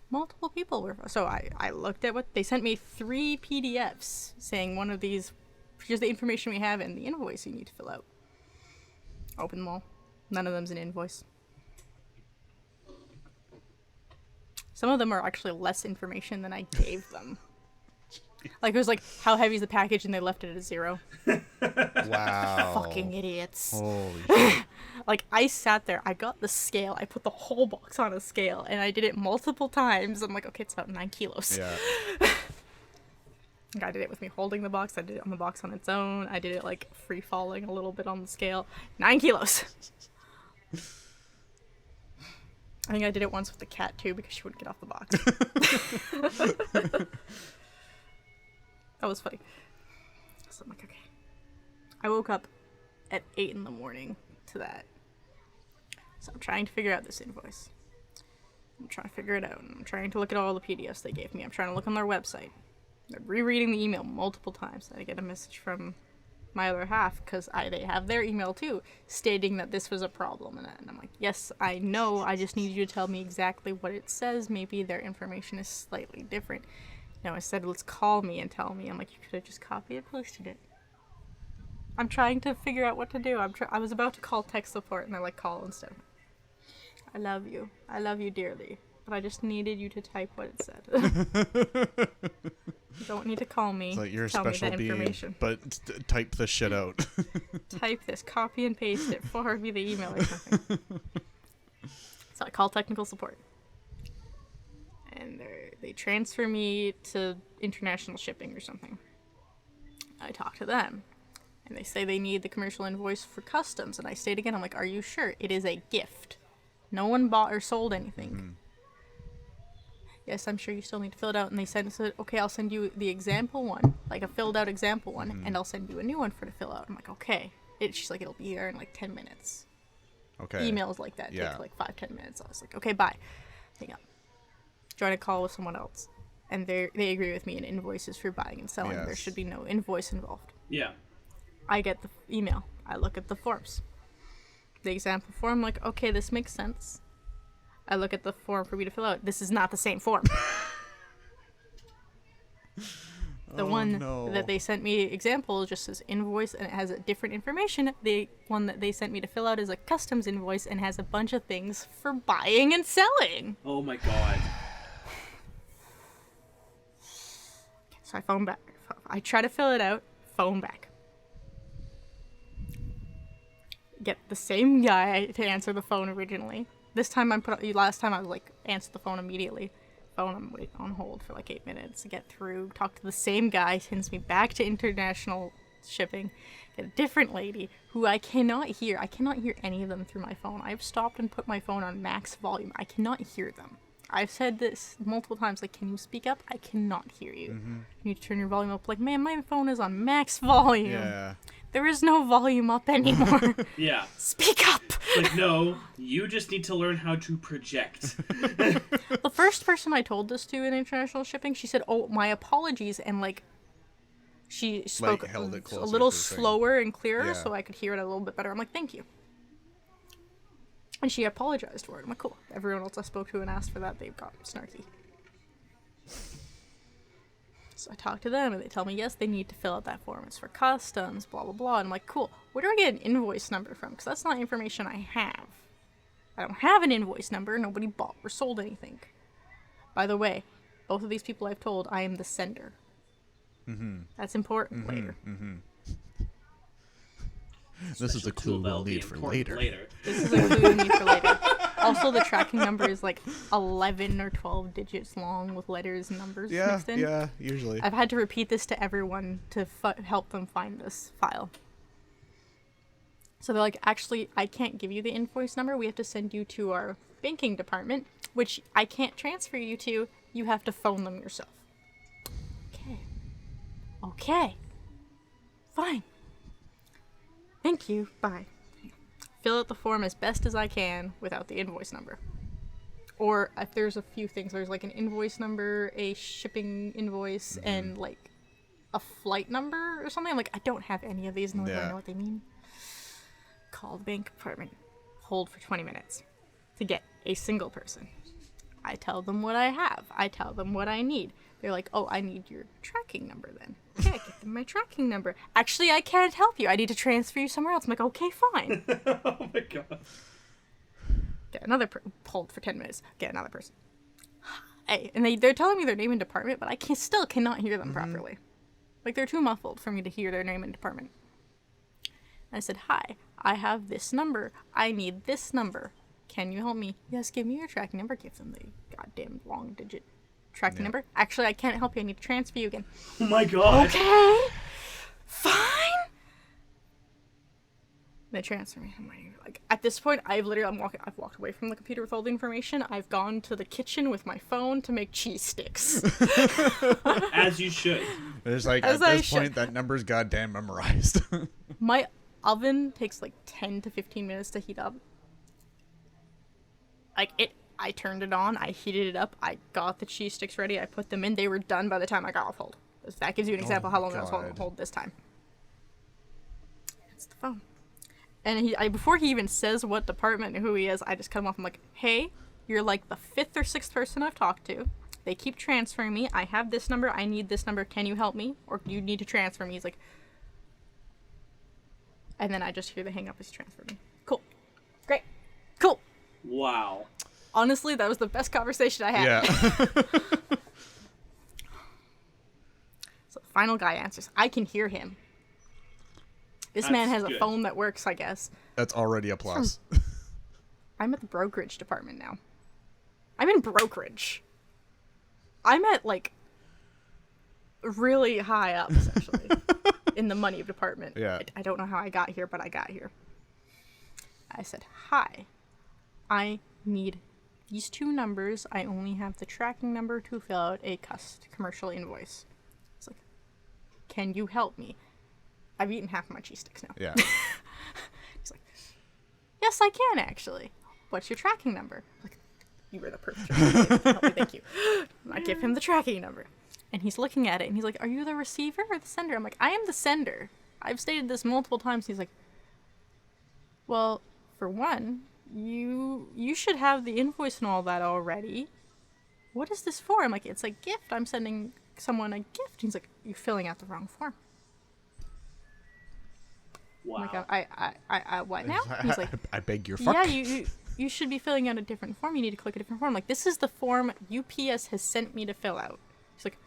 Speaker 2: Multiple people were. So I looked at what they sent me 3 PDFs saying one of these, here's the information we have and the invoice you need to fill out. Open them all. None of them's an invoice. Some of them are actually less information than I gave them. Like, it was like, how heavy is the package? And they left it at a 0.
Speaker 3: Wow.
Speaker 2: Fucking idiots.
Speaker 3: Holy shit.
Speaker 2: Like, I sat there, I got the scale, I put the whole box on a scale, and I did it multiple times. I'm like, okay, it's about 9 kilos.
Speaker 3: Yeah.
Speaker 2: Like, I did it with me holding the box, I did it on the box on its own, I did it, like, free-falling a little bit on the scale. 9 kilos! I think I did it once with the cat, too, because she wouldn't get off the box. That was funny. So I'm like, okay. I woke up at 8 in the morning to that. So I'm trying to figure out this invoice. I'm trying to figure it out. I'm trying to look at all the PDFs they gave me. I'm trying to look on their website. I'm rereading the email multiple times. I get a message from my other half, because they have their email too, stating that this was a problem. And I'm like, yes, I know. I just need you to tell me exactly what it says. Maybe their information is slightly different. No, I said, let's call me and tell me. I'm like, you could have just copied and pasted it. I'm trying to figure out what to do. I was about to call tech support, and they're like, call instead. I love you. I love you dearly. But I just needed you to type what it said. You don't need to call me.
Speaker 3: It's like you're a
Speaker 2: tell
Speaker 3: special
Speaker 2: me the
Speaker 3: being,
Speaker 2: information.
Speaker 3: but type the shit out.
Speaker 2: Type this, copy and paste it, forward me the email or something. So I call technical support. And they transfer me to international shipping or something. I talk to them. And they say they need the commercial invoice for customs. And I say it again, I'm like, are you sure? It is a gift. No one bought or sold anything. Mm-hmm. Yes, I'm sure you still need to fill it out. And they said, okay, I'll send you the example one, like a filled out example one, and I'll send you a new one to fill out. I'm like, okay. She's like, it'll be there in like 10 minutes.
Speaker 3: Okay.
Speaker 2: Emails like that take like 5-10 minutes. I was like, okay, bye. Hang up. Join a call with someone else. And they agree with me in invoices for buying and selling. Yes. There should be no invoice involved.
Speaker 4: Yeah.
Speaker 2: I get the email. I look at the forms. The example form, I'm like, okay, this makes sense. I look at the form for me to fill out. This is not the same form. The one that they sent me example just says invoice and it has a different information. The one that they sent me to fill out is a customs invoice and has a bunch of things for buying and selling.
Speaker 4: Oh my god.
Speaker 2: So I phone back. I try to fill it out, phone back. Get the same guy to answer the phone originally. This time last time I was like, answer the phone immediately. I'm waiting on hold for like 8 minutes to get through, talk to the same guy, sends me back to international shipping, get a different lady who I cannot hear. I cannot hear any of them through my phone. I've stopped and put my phone on max volume. I cannot hear them. I've said this multiple times, like, can you speak up? I cannot hear you. Mm-hmm. You need to turn your volume up. Like, man, my phone is on max volume.
Speaker 3: Yeah.
Speaker 2: There is no volume up anymore.
Speaker 4: Yeah.
Speaker 2: Speak up!
Speaker 4: Like, no, you just need to learn how to project.
Speaker 2: The first person I told this to in international shipping, she said, oh, my apologies, and, like, she spoke
Speaker 3: like, held it
Speaker 2: a little slower and clearer so I could hear it a little bit better. I'm like, thank you. And she apologized for it. I'm like, cool. Everyone else I spoke to and asked for that, they got snarky. So I talk to them, and they tell me, yes, they need to fill out that form. It's for customs, blah, blah, blah. And I'm like, cool. Where do I get an invoice number from? Because that's not information I have. I don't have an invoice number. Nobody bought or sold anything. By the way, both of these people I've told, I am the sender. Mm-hmm. That's important later. Mm-hmm.
Speaker 3: This is a clue we'll need for later.
Speaker 2: This is a clue we'll need for later. Also, the tracking number is like 11 or 12 digits long with letters and numbers mixed in.
Speaker 3: Yeah, usually.
Speaker 2: I've had to repeat this to everyone to help them find this file. So they're like, actually, I can't give you the invoice number. We have to send you to our banking department, which I can't transfer you to. You have to phone them yourself. Okay. Fine. Thank you. Bye. Fill out the form as best as I can without the invoice number. Or if there's a few things, there's like an invoice number, a shipping invoice, and like a flight number or something. I'm like, I don't have any of these, nor do I know what they mean. Call the bank department. Hold for 20 minutes to get a single person. I tell them what I have. I tell them what I need. They're like, oh, I need your tracking number then. Okay, I give them my tracking number. Actually, I can't help you. I need to transfer you somewhere else. I'm like, okay, fine.
Speaker 4: Oh my god.
Speaker 2: Get another hold for 10 minutes. Get another person. Hey, and they're telling me their name and department, but I still cannot hear them properly. Like, they're too muffled for me to hear their name and department. And I said, hi, I have this number. I need this number. Can you help me? Yes, give me your tracking number. Give them the goddamn long digit tracking number. Actually, I can't help you. I need to transfer you again.
Speaker 4: Oh my god.
Speaker 2: Okay. Fine. They transfer me. I'm waiting. Like, at this point, I've walked away from the computer with all the information. I've gone to the kitchen with my phone to make cheese sticks.
Speaker 4: As you should.
Speaker 3: There's like, at this point, that number's goddamn memorized.
Speaker 2: My oven takes like 10 to 15 minutes to heat up. I turned it on, I heated it up, I got the cheese sticks ready, I put them in, they were done by the time I got off hold. That gives you an example of how long I was on hold this time. It's the phone. And before he even says what department and who he is, I just cut him off. I'm like, hey, you're like the 5th or 6th person I've talked to. They keep transferring me. I have this number, I need this number, can you help me? Or do you need to transfer me? He's like, And then I just hear the hang up as he transferred me. Cool. Great. Cool.
Speaker 4: Wow.
Speaker 2: Honestly, that was the best conversation I had.
Speaker 3: Yeah.
Speaker 2: So the final guy answers. I can hear him. This man has a
Speaker 4: good.
Speaker 2: phone that works, I guess.
Speaker 3: That's already a plus.
Speaker 2: I'm at the brokerage department now. I'm in brokerage. I'm at, like, really high up, essentially, in the money department.
Speaker 3: Yeah.
Speaker 2: I don't know how I got here, but I got here. I said, hi, I need these 2 numbers. I only have the tracking number to fill out a commercial invoice. It's like, can you help me? I've eaten half my cheese sticks now.
Speaker 3: Yeah.
Speaker 2: He's like, yes, I can, actually. What's your tracking number? I'm like, you were the perfect person to help me, thank you. I give him the tracking number. And he's looking at it, and he's like, are you the receiver or the sender? I'm like, I am the sender. I've stated this multiple times. He's like, well, for one, you should have the invoice and all that already. What is this for? I'm like, it's a gift. I'm sending someone a gift. He's like, you're filling out the wrong form.
Speaker 4: Wow.
Speaker 2: I'm like, I what now? He's like,
Speaker 3: I beg your fuck.
Speaker 2: yeah, you should be filling out a different form. You need to click a different form. Like, this is the form UPS has sent me to fill out. He's like,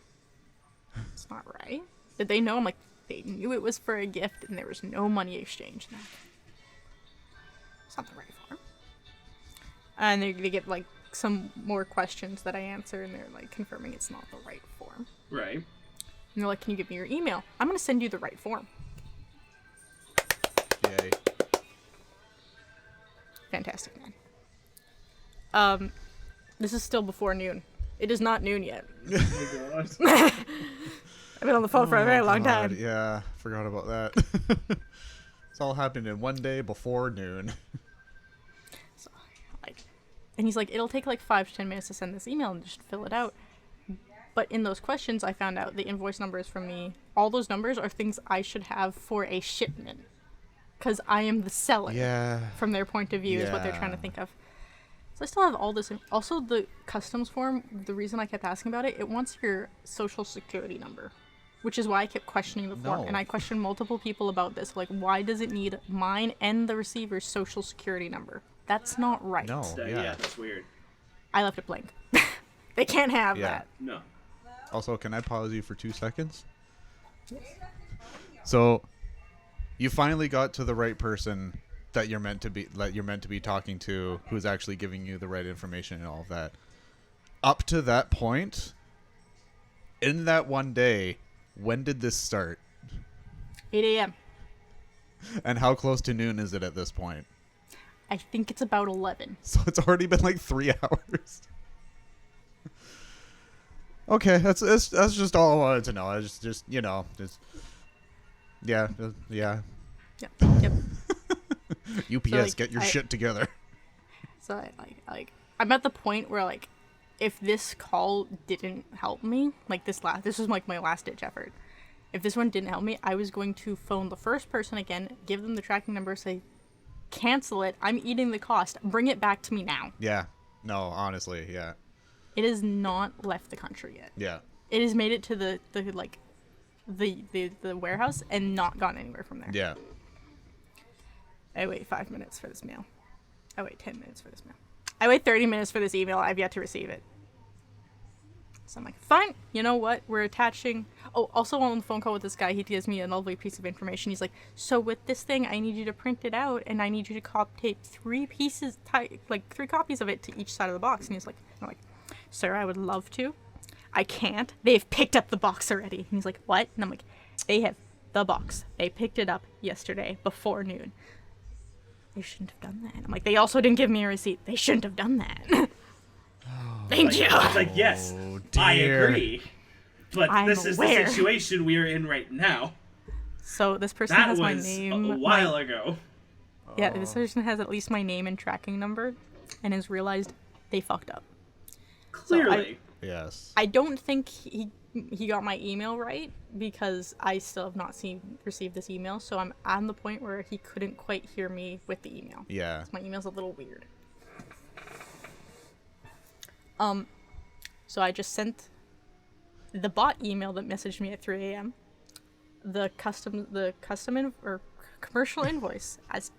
Speaker 2: it's not right. Did they know? I'm like, they knew it was for a gift and there was no money exchange. And it's not the right form. And they get, like, some more questions that I answer, and they're, like, confirming it's not the right form.
Speaker 4: Right.
Speaker 2: And they're like, can you give me your email? I'm going to send you the right form.
Speaker 3: Yay.
Speaker 2: Fantastic, man. This is still before noon. It is not noon yet.
Speaker 4: Oh my god.
Speaker 2: I've been on the phone for a very long
Speaker 3: God,
Speaker 2: time.
Speaker 3: yeah, forgot about that. It's all happened in one day before noon.
Speaker 2: So, like, and he's like, it'll take like 5 to 10 minutes to send this email and just fill it out. But in those questions, I found out the invoice numbers from me. All those numbers are things I should have for a shipment. Because I am the seller.
Speaker 3: Yeah.
Speaker 2: From their point of view is what they're trying to
Speaker 3: Yeah.
Speaker 2: think of. So I still have all this. Also, the customs form, the reason I kept asking about it, it wants your social security number. Which is why I kept questioning the form.
Speaker 3: No.
Speaker 2: And I questioned multiple people about this. Like, why does it need mine and the receiver's social security number? That's not right.
Speaker 3: No.
Speaker 4: Yeah, that's weird.
Speaker 2: I left it blank. They can't have
Speaker 3: Yeah.
Speaker 2: that.
Speaker 4: No.
Speaker 3: Also, can I pause you for 2 seconds? So, you finally got to the right person that you're meant to be talking to, who's actually giving you the right information and all of that. Up to that point, in that one day, when did this start?
Speaker 2: 8 a.m.
Speaker 3: And how close to noon is it at this point?
Speaker 2: I think it's about 11.
Speaker 3: So it's already been like 3 hours. Okay, that's just all I wanted to know. I just yeah.
Speaker 2: Yep.
Speaker 3: UPS,
Speaker 2: So, like,
Speaker 3: get your shit together.
Speaker 2: So I'm at the point where, like, if this call didn't help me, like this was like my last ditch effort. If this one didn't help me, I was going to phone the first person again, give them the tracking number, say, cancel it. I'm eating the cost. Bring it back to me now.
Speaker 3: Yeah. No, honestly, yeah.
Speaker 2: It has not left the country yet.
Speaker 3: Yeah.
Speaker 2: It has made it to the warehouse and not gone anywhere from there.
Speaker 3: Yeah.
Speaker 2: I wait 5 minutes for this mail. I wait 10 minutes for this mail. I wait 30 minutes for this email. I've yet to receive it. So I'm like, fine. You know what? We're attaching. Oh, also on the phone call with this guy, he gives me a lovely piece of information. He's like, so with this thing, I need you to print it out, and I need you to tape 3 copies of it to each side of the box. And I'm like, sir, I would love to. I can't. They've picked up the box already. And he's like, what? And I'm like, they have the box. They picked it up yesterday before noon. They shouldn't have done that. And I'm like, they also didn't give me a receipt. They shouldn't have done that. Thank you.
Speaker 4: It's like, yes, I
Speaker 3: dear.
Speaker 4: agree. But
Speaker 2: I'm
Speaker 4: this is
Speaker 2: aware.
Speaker 4: the situation we are in right now.
Speaker 2: So this person
Speaker 4: That
Speaker 2: has my
Speaker 4: was
Speaker 2: name.
Speaker 4: a while ago.
Speaker 2: Yeah, this person has at least my name and tracking number, and has realized they fucked up.
Speaker 4: Clearly.
Speaker 3: Yes.
Speaker 2: I don't think he got my email right, because I still have not received this email. So I'm on the point where he couldn't quite hear me with the email.
Speaker 3: Yeah.
Speaker 2: My email's a little weird. So I just sent the bot email that messaged me at 3 a.m. The commercial invoice as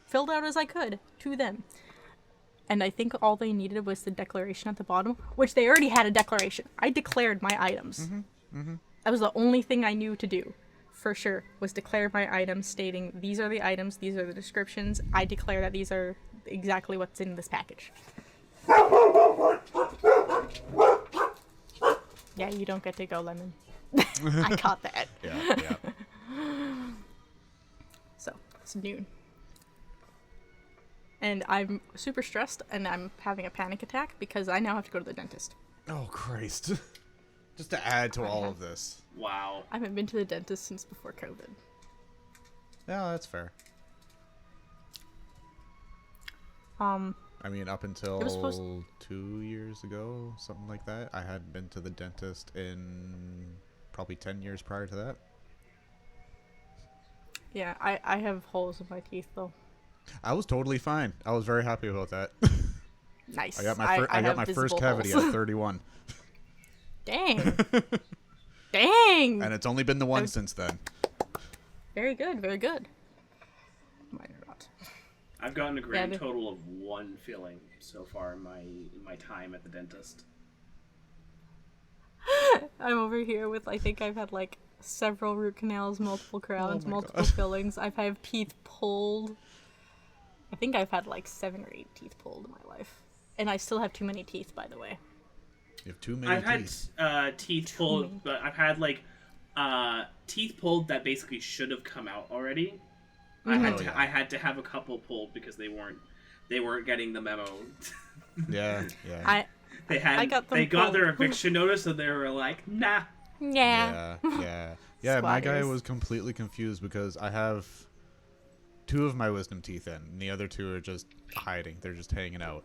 Speaker 2: filled out as I could to them. And I think all they needed was the declaration at the bottom, which they already had a declaration. I declared my items. That was the only thing I knew to do, for sure, was declare my items stating these are the items, these are the descriptions. I declare that these are exactly what's in this package. Yeah, you don't get to go, Lemon. I caught that.
Speaker 3: Yeah.
Speaker 2: So, it's noon. And I'm super stressed, and I'm having a panic attack because I now have to go to the dentist.
Speaker 3: Oh, Christ. Just to add to all of this.
Speaker 4: Wow.
Speaker 2: I haven't been to the dentist since before COVID.
Speaker 3: Yeah, that's fair. I mean, up until 2 years ago, something like that, I hadn't been to the dentist in probably 10 years prior to that.
Speaker 2: Yeah, I have holes in my teeth, though.
Speaker 3: I was totally fine. I was very happy about that.
Speaker 2: Nice.
Speaker 3: I got my first cavity at 31.
Speaker 2: Dang. Dang.
Speaker 3: And it's only been the one since then.
Speaker 2: Very good, very good. Mine are not.
Speaker 4: I've gotten a grand total of 1 filling so far in my time at the dentist.
Speaker 2: I'm over here with, I think I've had like several root canals, multiple crowns, multiple fillings. I've had teeth pulled. I think I've had like 7 or 8 teeth pulled in my life. And I still have too many teeth, by the way.
Speaker 3: You have too many teeth.
Speaker 4: I've had teeth pulled, but I've had like teeth pulled that basically should have come out already.
Speaker 2: Mm-hmm.
Speaker 4: I had to have a couple pulled because they weren't getting the memo.
Speaker 3: Yeah.
Speaker 4: They got their eviction notice and they were like, nah.
Speaker 2: Yeah.
Speaker 3: Yeah, my guy was completely confused because I have 2 of my wisdom teeth in, and the other 2 are just hiding. They're just hanging out.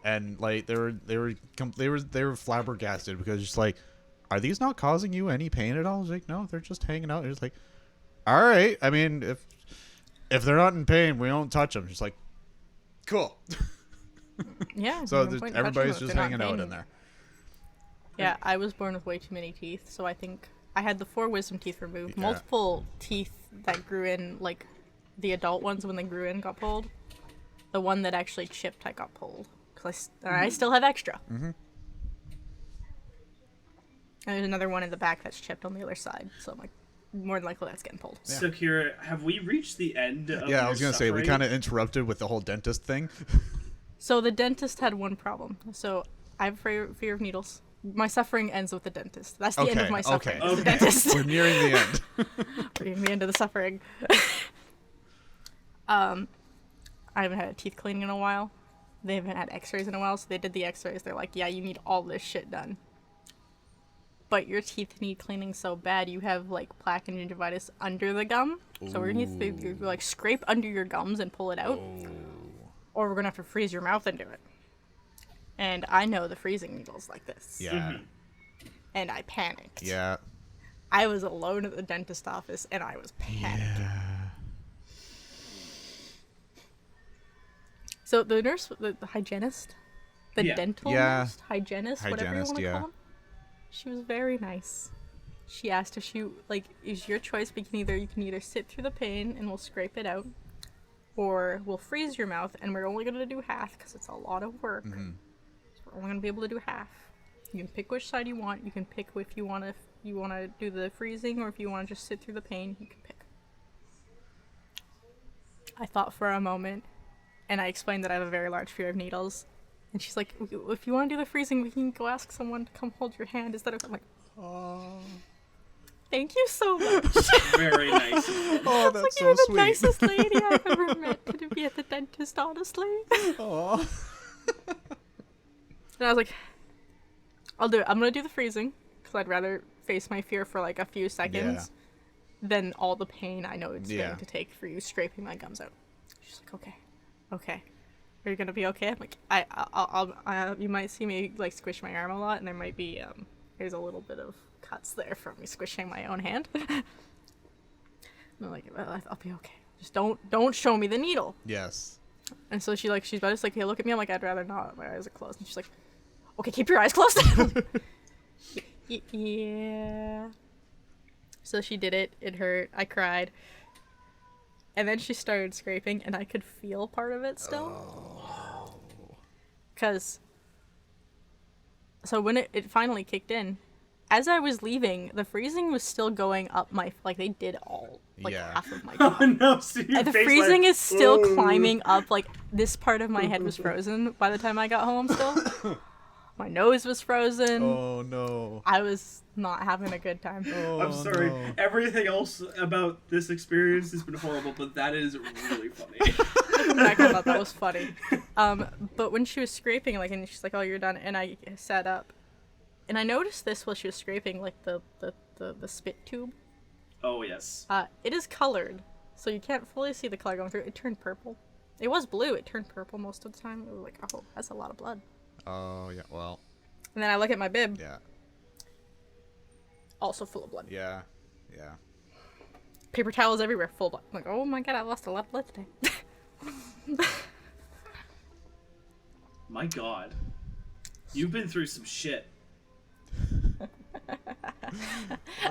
Speaker 3: And like they were flabbergasted because just like, are these not causing you any pain at all? I was like, no, they're just hanging out. They're just like, all right. I mean, if they're not in pain, we don't touch them. Just like, cool.
Speaker 2: Yeah.
Speaker 3: So everybody's just hanging out in there.
Speaker 2: Yeah, I was born with way too many teeth, so I think I had the 4 wisdom teeth removed. Multiple teeth that grew in, like the adult ones when they grew in got pulled. The one that actually chipped, I got pulled. Because I still have extra. Mm-hmm. And there's another one in the back that's chipped on the other side, so I'm like, more than likely that's getting pulled.
Speaker 4: Yeah. So, Kira, have we reached the end of
Speaker 3: I was going to say, we
Speaker 4: suffering?
Speaker 3: kind of interrupted with the whole dentist thing.
Speaker 2: So the dentist had one problem. So I have fear of needles. My suffering ends with the dentist. That's the end of my suffering.
Speaker 3: Okay.
Speaker 2: The dentist.
Speaker 3: We're nearing the end.
Speaker 2: We're nearing the end of the suffering. I haven't had a teeth cleaning in a while. They haven't had x-rays in a while, so they did the x-rays. They're like, yeah, you need all this shit done. But your teeth need cleaning so bad, you have like plaque and gingivitis under the gum. Ooh. So we're gonna need to like scrape under your gums and pull it out. Ooh. Or we're gonna have to freeze your mouth and do it. And I know the freezing needles like this.
Speaker 3: Yeah.
Speaker 4: Mm-hmm.
Speaker 2: And I panicked.
Speaker 3: Yeah.
Speaker 2: I was alone at the dentist office and I was panicking. Yeah. So the nurse, the hygienist, dental nurse, hygienist, whatever you want to call him, she was very nice. She asked if it's your choice. You can either sit through the pain and we'll scrape it out, or we'll freeze your mouth and we're only going to do half because it's a lot of work. Mm-hmm. So we're only going to be able to do half. You can pick which side you want. You can pick if you want to do the freezing or if you want to just sit through the pain. You can pick. I thought for a moment. And I explained that I have a very large fear of needles. And she's like, if you want to do the freezing, we can go ask someone to come hold your hand instead of... I'm like, oh, thank you so much.
Speaker 4: Very nice.
Speaker 3: Oh, that's
Speaker 2: like,
Speaker 3: so
Speaker 2: you're the
Speaker 3: sweet.
Speaker 2: nicest lady I've ever met to be at the dentist, honestly.
Speaker 3: Oh.
Speaker 2: And I was like, I'll do it. I'm going to do the freezing, because I'd rather face my fear for like a few seconds than all the pain I know it's going to take for you scraping my gums out. She's like, okay. Are you gonna be okay? I'm like, I'll you might see me like squish my arm a lot, and there might be there's a little bit of cuts there from me squishing my own hand. I'm like, well, I'll be okay. Just don't show me the needle.
Speaker 3: Yes.
Speaker 2: And so she's about to say, hey, look at me. I'm like, I'd rather not. My eyes are closed. And she's like, okay, keep your eyes closed. Yeah. So she did it. It hurt. I cried. And then she started scraping, and I could feel part of it still. Because... So when it finally kicked in, as I was leaving, the freezing was still going up my... Like, they did all... Like, half of my car.
Speaker 4: Oh, no. So
Speaker 2: The freezing is still climbing up. Like, this part of my head was frozen by the time I got home still. My nose was frozen.
Speaker 3: Oh, no.
Speaker 2: I was not having a good time.
Speaker 3: Oh,
Speaker 4: I'm sorry.
Speaker 3: no.
Speaker 4: Everything else about this experience has been horrible, but that is really funny.
Speaker 2: I thought that was funny. But when she was scraping, like, and she's like, "Oh, you're done," and I sat up, and I noticed this while she was scraping, like the spit tube.
Speaker 4: Oh, yes.
Speaker 2: It is colored, so you can't fully see the color going through. It turned purple. It was blue. It turned purple most of the time. It was like, oh, that's a lot of blood.
Speaker 3: Oh, yeah, well.
Speaker 2: And then I look at my bib.
Speaker 3: Yeah.
Speaker 2: Also full of blood.
Speaker 3: Yeah. Yeah.
Speaker 2: Paper towels everywhere, full of blood. I'm like, oh my god, I lost a lot of blood today.
Speaker 4: My god. You've been through some shit.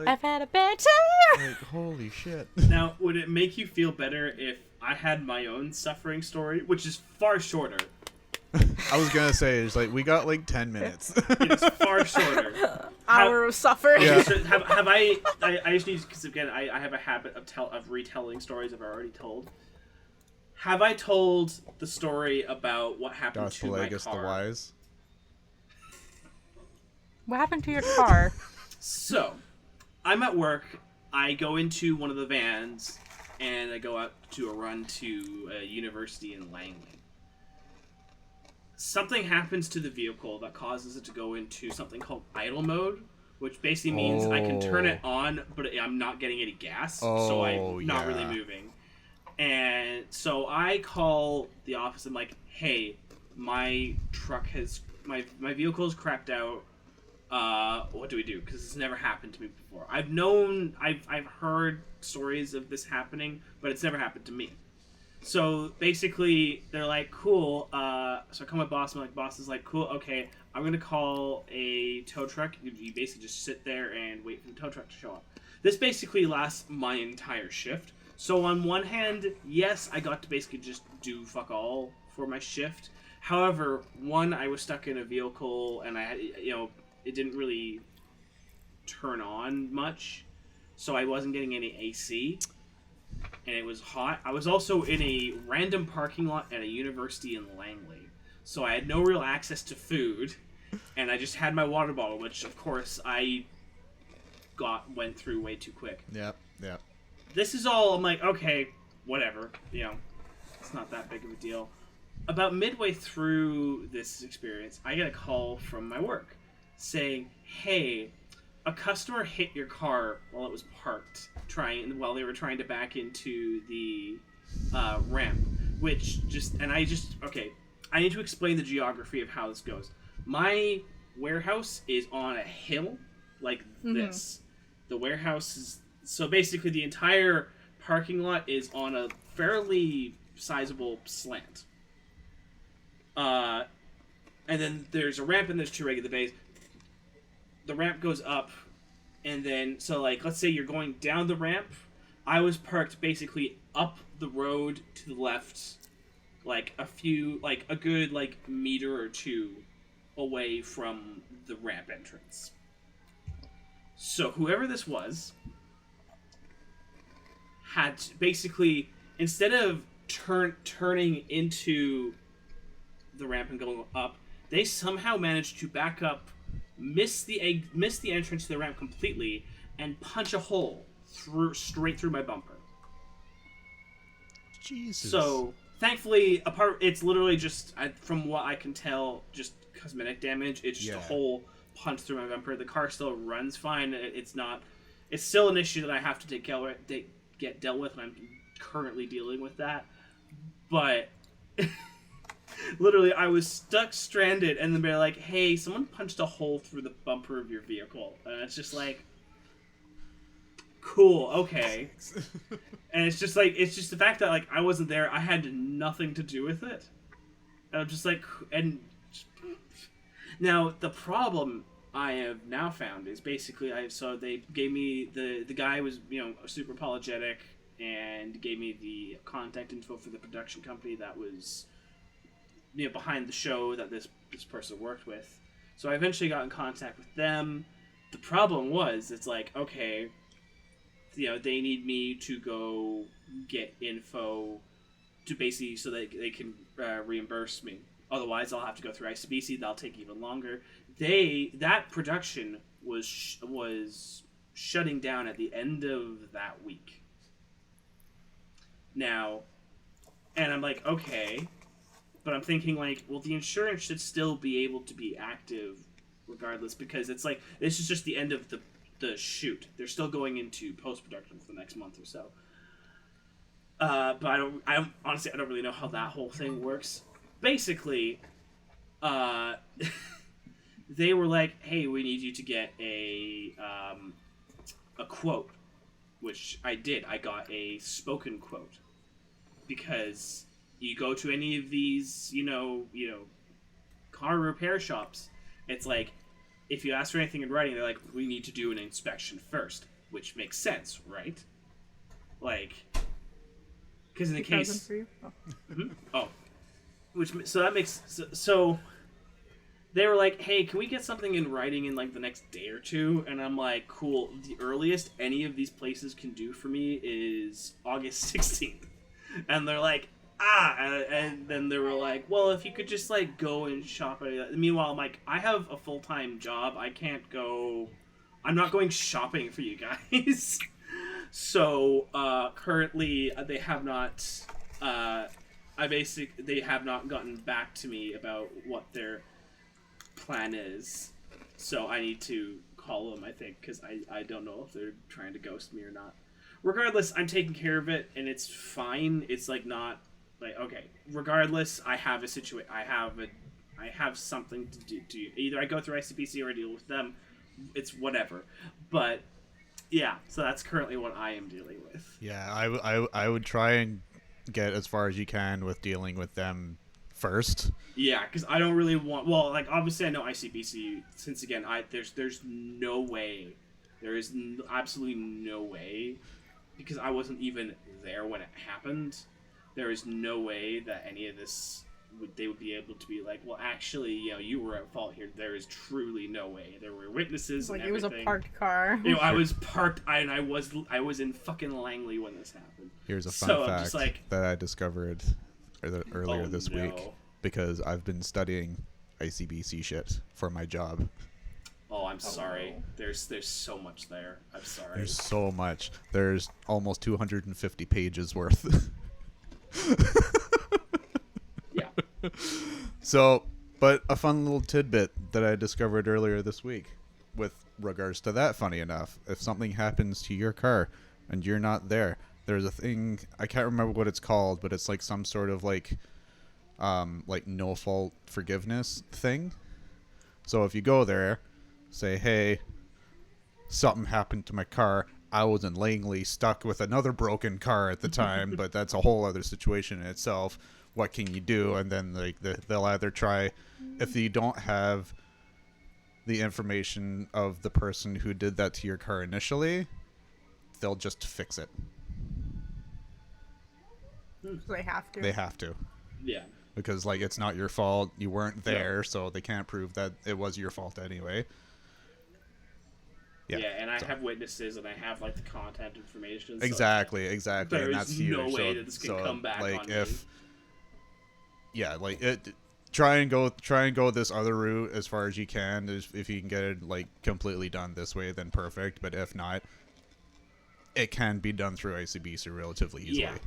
Speaker 2: I've had a bad time!
Speaker 3: Like, holy shit.
Speaker 4: Now, would it make you feel better if I had my own suffering story, which is far shorter?
Speaker 3: I was gonna say, it's like, we got like 10 minutes.
Speaker 4: It's far shorter.
Speaker 2: Hour of suffering.
Speaker 3: Yeah.
Speaker 4: So have I just need, because again, I have a habit of retelling stories I've already told. Have I told the story about what happened
Speaker 3: Darth
Speaker 4: to my
Speaker 3: Plagueis
Speaker 4: car?
Speaker 3: the Wise.
Speaker 2: What happened to your car?
Speaker 4: So, I'm at work. I go into one of the vans, and I go out to a run to a university in Langley. Something happens to the vehicle that causes it to go into something called idle mode, which basically means I can turn it on, but I'm not getting any gas, so I'm not really moving. And so I call the office. I'm like, hey, my truck has... My vehicle is crapped out. What do we do? Because it's never happened to me before. I've heard stories of this happening, but it's never happened to me. So basically, they're like, cool. So I call my boss. I'm like, boss is like, cool. Okay, I'm gonna call a tow truck. You basically just sit there and wait for the tow truck to show up. This basically lasts my entire shift. So on one hand, yes, I got to basically just do fuck all for my shift. However, one, I was stuck in a vehicle, and I had, it didn't really turn on much, so I wasn't getting any AC, and it was hot. I was also in a random parking lot at a university in Langley, so I had no real access to food, and I just had my water bottle, which, of course, I went through way too quick.
Speaker 3: Yep.
Speaker 4: This is all, I'm like, okay, whatever, it's not that big of a deal. About midway through this experience, I get a call from my work saying, hey, a customer hit your car while it was parked, while they were trying to back into the ramp, I need to explain the geography of how this goes. My warehouse is on a hill like this. The warehouse is... So basically, the entire parking lot is on a fairly sizable slant. And then there's a ramp and there's two regular bays. The ramp goes up, and then, so like, let's say you're going down the ramp. I was parked basically up the road to the left, like a good meter or two away from the ramp entrance. So whoever this was had to basically, instead of turning into the ramp and going up, they somehow managed to back up, miss the entrance to the ramp completely, and punch a hole straight through my bumper.
Speaker 3: Jesus.
Speaker 4: So thankfully, it's literally just, from what I can tell, just cosmetic damage. It's just a hole punched through my bumper. The car still runs fine. It's still an issue that I have to get dealt with, and I'm currently dealing with that. But literally, I was stranded, and then they're like, hey, someone punched a hole through the bumper of your vehicle. And it's just like, cool, okay. And it's just the fact that I wasn't there, I had nothing to do with it. And I'm just like, and now the problem I have now found is basically, so they gave me, the guy was, super apologetic, and gave me the contact info for the production company that was behind the show that this person worked with. So I eventually got in contact with them. The problem was, it's like, okay, they need me to go get info to basically so that they can reimburse me. Otherwise, I'll have to go through ICBC. That'll take even longer. That production was shutting down at the end of that week. Now, and I'm like, okay, but I'm thinking like, well, the insurance should still be able to be active regardless, because it's like, this is just the end of the shoot. They're still going into post-production for the next month or so. But I honestly, I don't really know how that whole thing works. Basically, they were like, hey, we need you to get a quote, which I did. I got a spoken quote, because you go to any of these, car repair shops, it's like, if you ask for anything in writing, they're like, we need to do an inspection first, which makes sense, right? Like, because in the case, so that makes so they were like, hey, can we get something in writing in like the next day or two? And I'm like, cool. The earliest any of these places can do for me is August 16th. And they're like, and then they were like, well, if you could just like go and shop. Meanwhile, I'm like, I have a full-time job. I can't go. I'm not going shopping for you guys. So currently, they have not. They have not gotten back to me about what their plan is. So I need to call them, I think, because I don't know if they're trying to ghost me or not. Regardless, I'm taking care of it, and it's fine. It's like not like, okay. Regardless, I have a situation. I have something to do. Either I go through ICBC or I deal with them. It's whatever. But yeah, so that's currently what I am dealing with.
Speaker 3: Yeah, I would try and get as far as you can with dealing with them first.
Speaker 4: Yeah, because I don't really want. Well, like obviously I know ICBC. Since again, there's no way. There is absolutely no way, because I wasn't even there when it happened. There is no way that any of this they would be able to be like, well, actually, you were at fault here. There is truly no way. There were witnesses and everything.
Speaker 2: It was a parked car.
Speaker 4: I was parked, and I was in fucking Langley when this happened.
Speaker 3: Here's a fun fact that I discovered earlier this week, because I've been studying ICBC shit for my job.
Speaker 4: Oh, I'm sorry. There's so much there. I'm sorry.
Speaker 3: There's so much. There's almost 250 pages worth.
Speaker 4: Yeah.
Speaker 3: So, but a fun little tidbit that I discovered earlier this week with regards to that, funny enough, if something happens to your car and you're not there, there's a thing, I can't remember what it's called, but it's like some sort of like no fault forgiveness thing. So if you go there, say, hey, something happened to my car. I was in Langley stuck with another broken car at the time, but that's a whole other situation in itself. What can you do? And then they'll either try, if you don't have the information of the person who did that to your car initially, they'll just fix it.
Speaker 2: They have to.
Speaker 3: They have to.
Speaker 4: Yeah.
Speaker 3: Because like, it's not your fault. You weren't there, so they can't prove that it was your fault anyway.
Speaker 4: Yeah, and I have witnesses, and I have like the contact information.
Speaker 3: Exactly.
Speaker 4: There
Speaker 3: and
Speaker 4: is
Speaker 3: that's
Speaker 4: no
Speaker 3: huge.
Speaker 4: way that this can come back
Speaker 3: like
Speaker 4: on
Speaker 3: if,
Speaker 4: me.
Speaker 3: Yeah, like try and go this other route as far as you can. If you can get it like completely done this way, then perfect. But if not, it can be done through ICBC relatively easily.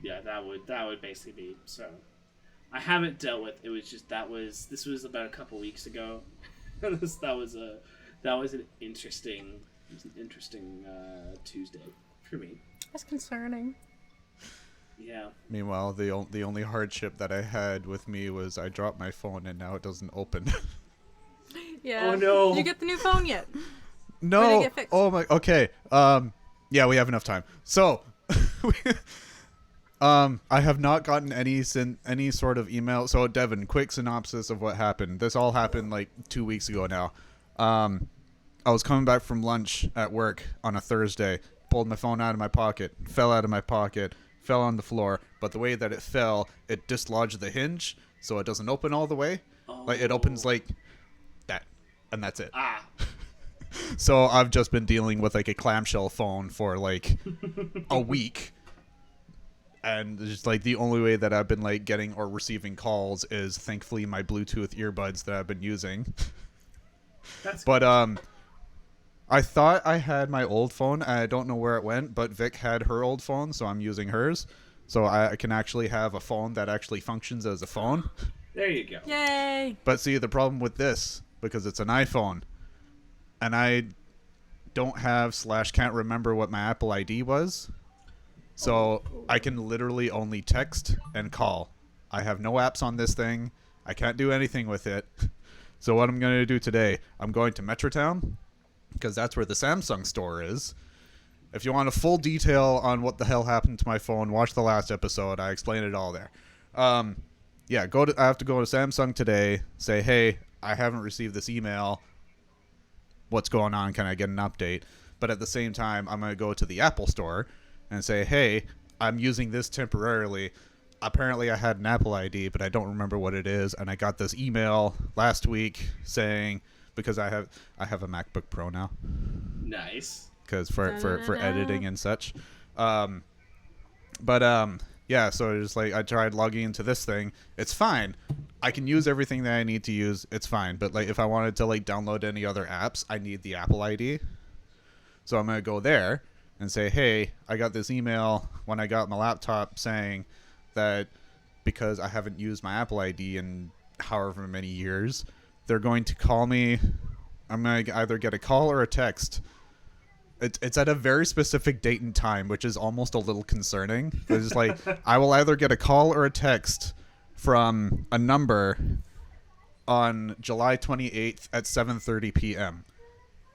Speaker 4: Yeah, that would basically be so. I haven't dealt with it. Was just this was about a couple weeks ago. that was an interesting Tuesday for me.
Speaker 2: That's concerning.
Speaker 4: Yeah.
Speaker 3: Meanwhile, the only hardship that I had with me was I dropped my phone and now it doesn't open.
Speaker 2: Yeah.
Speaker 4: Oh no.
Speaker 2: Did you get the new phone yet?
Speaker 3: No.
Speaker 2: When did it get fixed?
Speaker 3: Oh my. Okay. Yeah, we have enough time. So, I have not gotten any sort of email. So, Devin, quick synopsis of what happened. This all happened like 2 weeks ago now. I was coming back from lunch at work on a Thursday. pulled my phone out of my pocket, fell out of my pocket, fell on the floor, but the way that it fell, it dislodged the hinge, so it doesn't open all the way. Like, it opens like that, and that's it. So I've just been dealing with like a clamshell phone for like a week. And just like the only way that I've been like getting or receiving calls is thankfully my Bluetooth earbuds that I've been using. But I thought I had my old phone. I don't know where it went, but Vic had her old phone, so I'm using hers. So I can actually have a phone that actually functions as a phone.
Speaker 4: There you go.
Speaker 2: Yay!
Speaker 3: But see, the problem with this, because it's an iPhone, and I don't have / can't remember what my Apple ID was. So I can literally only text and call. I have no apps on this thing. I can't do anything with it. So what I'm going to do today, I'm going to Metrotown, because that's where the Samsung store is. If you want a full detail on what the hell happened to my phone, watch the last episode. I explained it all there. Yeah, I have to go to Samsung today, say, hey, I haven't received this email. What's going on? Can I get an update? But at the same time, I'm going to go to the Apple store and say, hey, I'm using this temporarily. Apparently I had an Apple ID, but I don't remember what it is. And I got this email last week saying, because I have a MacBook Pro now.
Speaker 4: Nice.
Speaker 3: Because for editing and such. Yeah, so just like I tried logging into this thing. It's fine. I can use everything that I need to use. It's fine. But like if I wanted to like download any other apps, I need the Apple ID. So I'm going to go there and say, hey, I got this email when I got my laptop saying that because I haven't used my Apple ID in however many years, they're going to call me. I'm going to either get a call or a text. It's at a very specific date and time, which is almost a little concerning. It's like I will either get a call or a text from a number on July 28th at 7:30 p.m.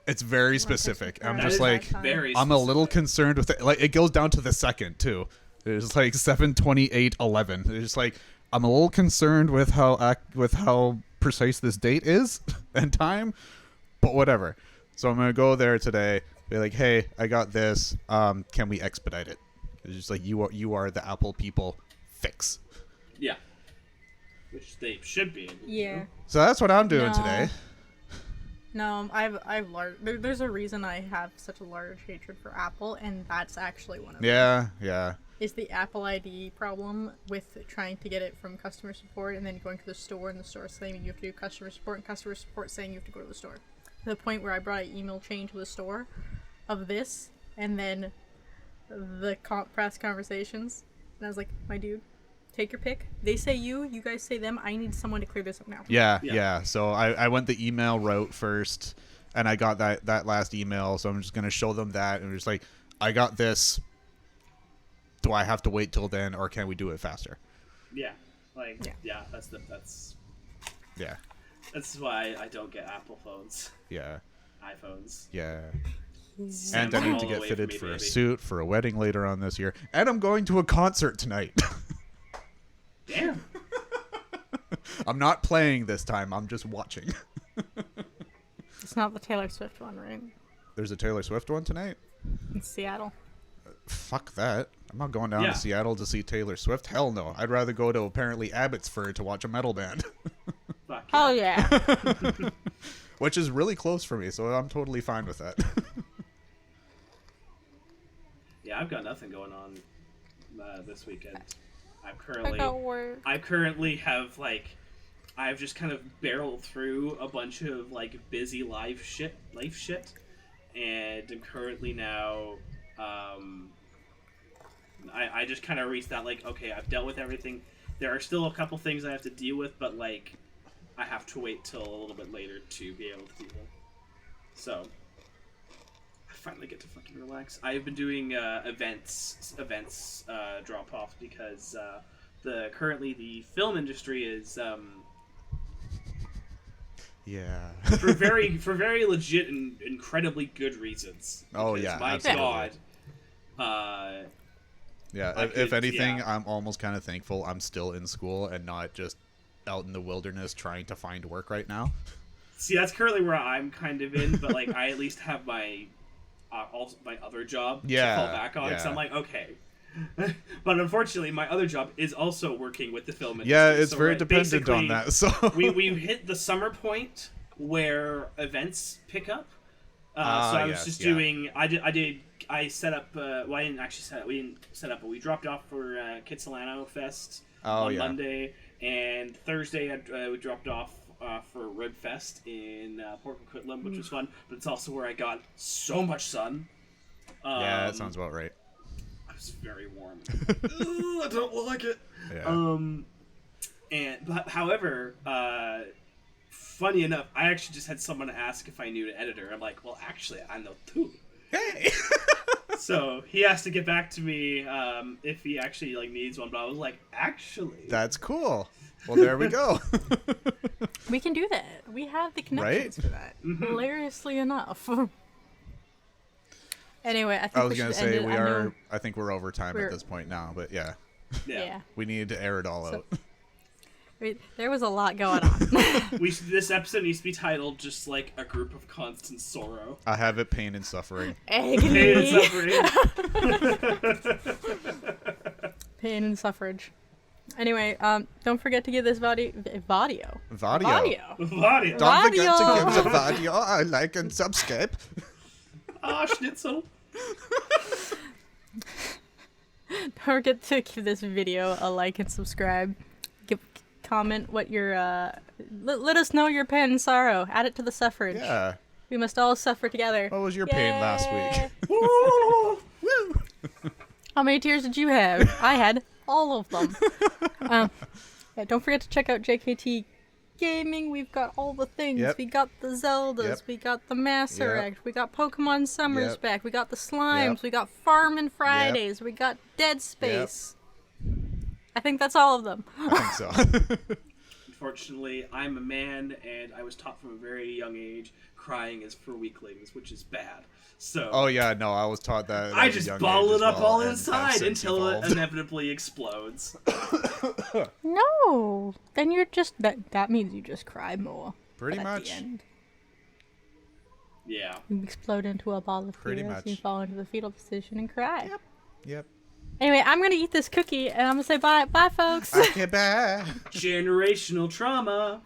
Speaker 3: It's very specific. I'm just like, I'm a little concerned with it. Like, it goes down to the second too. It's like 7:28:11. It's just like I'm a little concerned with how precise this date is and time, but whatever. So I'm gonna go there today. Be like, hey, I got this. Can we expedite it? It's just like you are the Apple people. Fix.
Speaker 4: Yeah. Which they should be able to do.
Speaker 3: So that's what I'm doing today.
Speaker 2: No, there's a reason I have such a large hatred for Apple, and that's actually one of them. Yeah. Is the Apple ID problem with trying to get it from customer support and then going to the store and the store saying you have to do customer support and customer support saying you have to go to the store. To the point where I brought an email chain to the store of this and then the press conversations. And I was like, my dude, take your pick. They say you guys say them. I need someone to clear this up now.
Speaker 3: Yeah. So I went the email route first, and I got that last email. So I'm just going to show them that. And just like, I got this. Do I have to wait till then, or can we do it faster?
Speaker 4: Yeah. That's
Speaker 3: Yeah.
Speaker 4: That's why I don't get Apple phones.
Speaker 3: Yeah.
Speaker 4: iPhones.
Speaker 3: Yeah.
Speaker 4: Samsung
Speaker 3: And I need to
Speaker 4: all the
Speaker 3: get
Speaker 4: way
Speaker 3: fitted
Speaker 4: for me,
Speaker 3: for a
Speaker 4: baby.
Speaker 3: suit for a wedding later on this year. And I'm going to a concert tonight.
Speaker 4: Damn.
Speaker 3: I'm not playing this time. I'm just watching.
Speaker 2: It's not the Taylor Swift one, right?
Speaker 3: There's a Taylor Swift one tonight?
Speaker 2: In Seattle.
Speaker 3: Fuck that. I'm not going down
Speaker 4: Yeah.
Speaker 3: to Seattle to see Taylor Swift. Hell no. I'd rather go to apparently Abbotsford to watch a metal band.
Speaker 4: Fuck
Speaker 2: Oh yeah.
Speaker 3: Which is really close for me, so I'm totally fine with that.
Speaker 4: Yeah, I've got nothing going on this weekend.
Speaker 2: I got work.
Speaker 4: I currently have I've just kind of barreled through a bunch of busy life shit, and I'm currently now. I just kind of reached that okay, I've dealt with everything. There are still a couple things I have to deal with, but I have to wait till a little bit later to be able to do them. So I finally get to fucking relax. I've been doing events drop offs because currently the film industry is
Speaker 3: Yeah.
Speaker 4: for very legit and incredibly good reasons.
Speaker 3: Oh,
Speaker 4: Because,
Speaker 3: yeah,
Speaker 4: my
Speaker 3: absolutely.
Speaker 4: God.
Speaker 3: Yeah, if anything, I'm almost kind of thankful I'm still in school and not just out in the wilderness trying to find work right now.
Speaker 4: See, that's currently where I'm kind of in, but I at least have my also my other job
Speaker 3: Yeah,
Speaker 4: to fall back on. So I'm like, okay. But unfortunately, my other job is also working with the film industry.
Speaker 3: Yeah, it's
Speaker 4: so
Speaker 3: very dependent on
Speaker 4: basically,
Speaker 3: that. So
Speaker 4: we hit the summer point where events pick up. So I was just doing. I set up. Well, I didn't actually set up. We didn't set up, but we dropped off for Kitsilano Fest on Monday, and Thursday we dropped off for Rib Fest in Port Coquitlam, which was fun. But it's also where I got so much sun.
Speaker 3: Yeah, that sounds about right.
Speaker 4: It was very warm. Ooh, I don't like it.
Speaker 3: Yeah.
Speaker 4: However, funny enough, I actually just had someone ask if I knew an editor. I'm like, well, actually, I know too.
Speaker 3: Hey.
Speaker 4: So he has to get back to me if he actually needs one. But I was like, actually,
Speaker 3: That's cool. Well, there we go.
Speaker 2: We can do that. We have the connections for that. Hilariously enough. Anyway, I think
Speaker 3: I was gonna say
Speaker 2: end it.
Speaker 3: I think we're over time at this point now, but yeah.
Speaker 2: Yeah.
Speaker 3: We needed to air it all out.
Speaker 2: There was a lot going on.
Speaker 4: This episode needs to be titled just like a group of constant sorrow.
Speaker 3: I have it, pain and suffering.
Speaker 2: Agony.
Speaker 4: Pain and suffering.
Speaker 2: Pain and suffrage. Anyway, don't forget to give this video.
Speaker 3: Vadio.
Speaker 4: Vadio.
Speaker 3: Don't forget to give the Vadio a like and subscribe.
Speaker 4: Ah, schnitzel.
Speaker 2: Don't forget to give this video a like and subscribe. Comment what your let us know your pain and sorrow. Add it to the suffrage.
Speaker 3: Yeah.
Speaker 2: We must all suffer together.
Speaker 3: What was your pain last week?
Speaker 4: Woo!
Speaker 2: How many tears did you have? I had all of them. Yeah, don't forget to check out JKT Gaming. We've got all the things.
Speaker 3: Yep.
Speaker 2: We got the Zeldas.
Speaker 3: Yep.
Speaker 2: We got the Mass
Speaker 3: Yep.
Speaker 2: Effect. We got Pokemon Summer's
Speaker 3: Yep.
Speaker 2: back. We got the Slimes.
Speaker 3: Yep.
Speaker 2: We got Farmin' Fridays. We got Dead Space. I think that's all of them.
Speaker 3: I think so.
Speaker 4: Unfortunately, I'm a man, and I was taught from a very young age crying is for weaklings, which is bad. So
Speaker 3: Oh yeah, no, I was taught that.
Speaker 4: I
Speaker 3: at a
Speaker 4: just
Speaker 3: young
Speaker 4: bottle
Speaker 3: age
Speaker 4: it
Speaker 3: as
Speaker 4: up
Speaker 3: well,
Speaker 4: all
Speaker 3: and have
Speaker 4: inside
Speaker 3: since
Speaker 4: until it
Speaker 3: evolved.
Speaker 4: inevitably explodes.
Speaker 2: No, then you're just that means you just cry more.
Speaker 3: Pretty
Speaker 2: But at
Speaker 3: much.
Speaker 2: the end,
Speaker 4: Yeah.
Speaker 2: you explode into a ball of
Speaker 3: Pretty
Speaker 2: tears.
Speaker 3: much.
Speaker 2: You fall into the fetal position and cry.
Speaker 3: Yep.
Speaker 2: Anyway, I'm gonna eat this cookie and I'm gonna say bye, folks.
Speaker 3: Okay, bye.
Speaker 4: Generational trauma.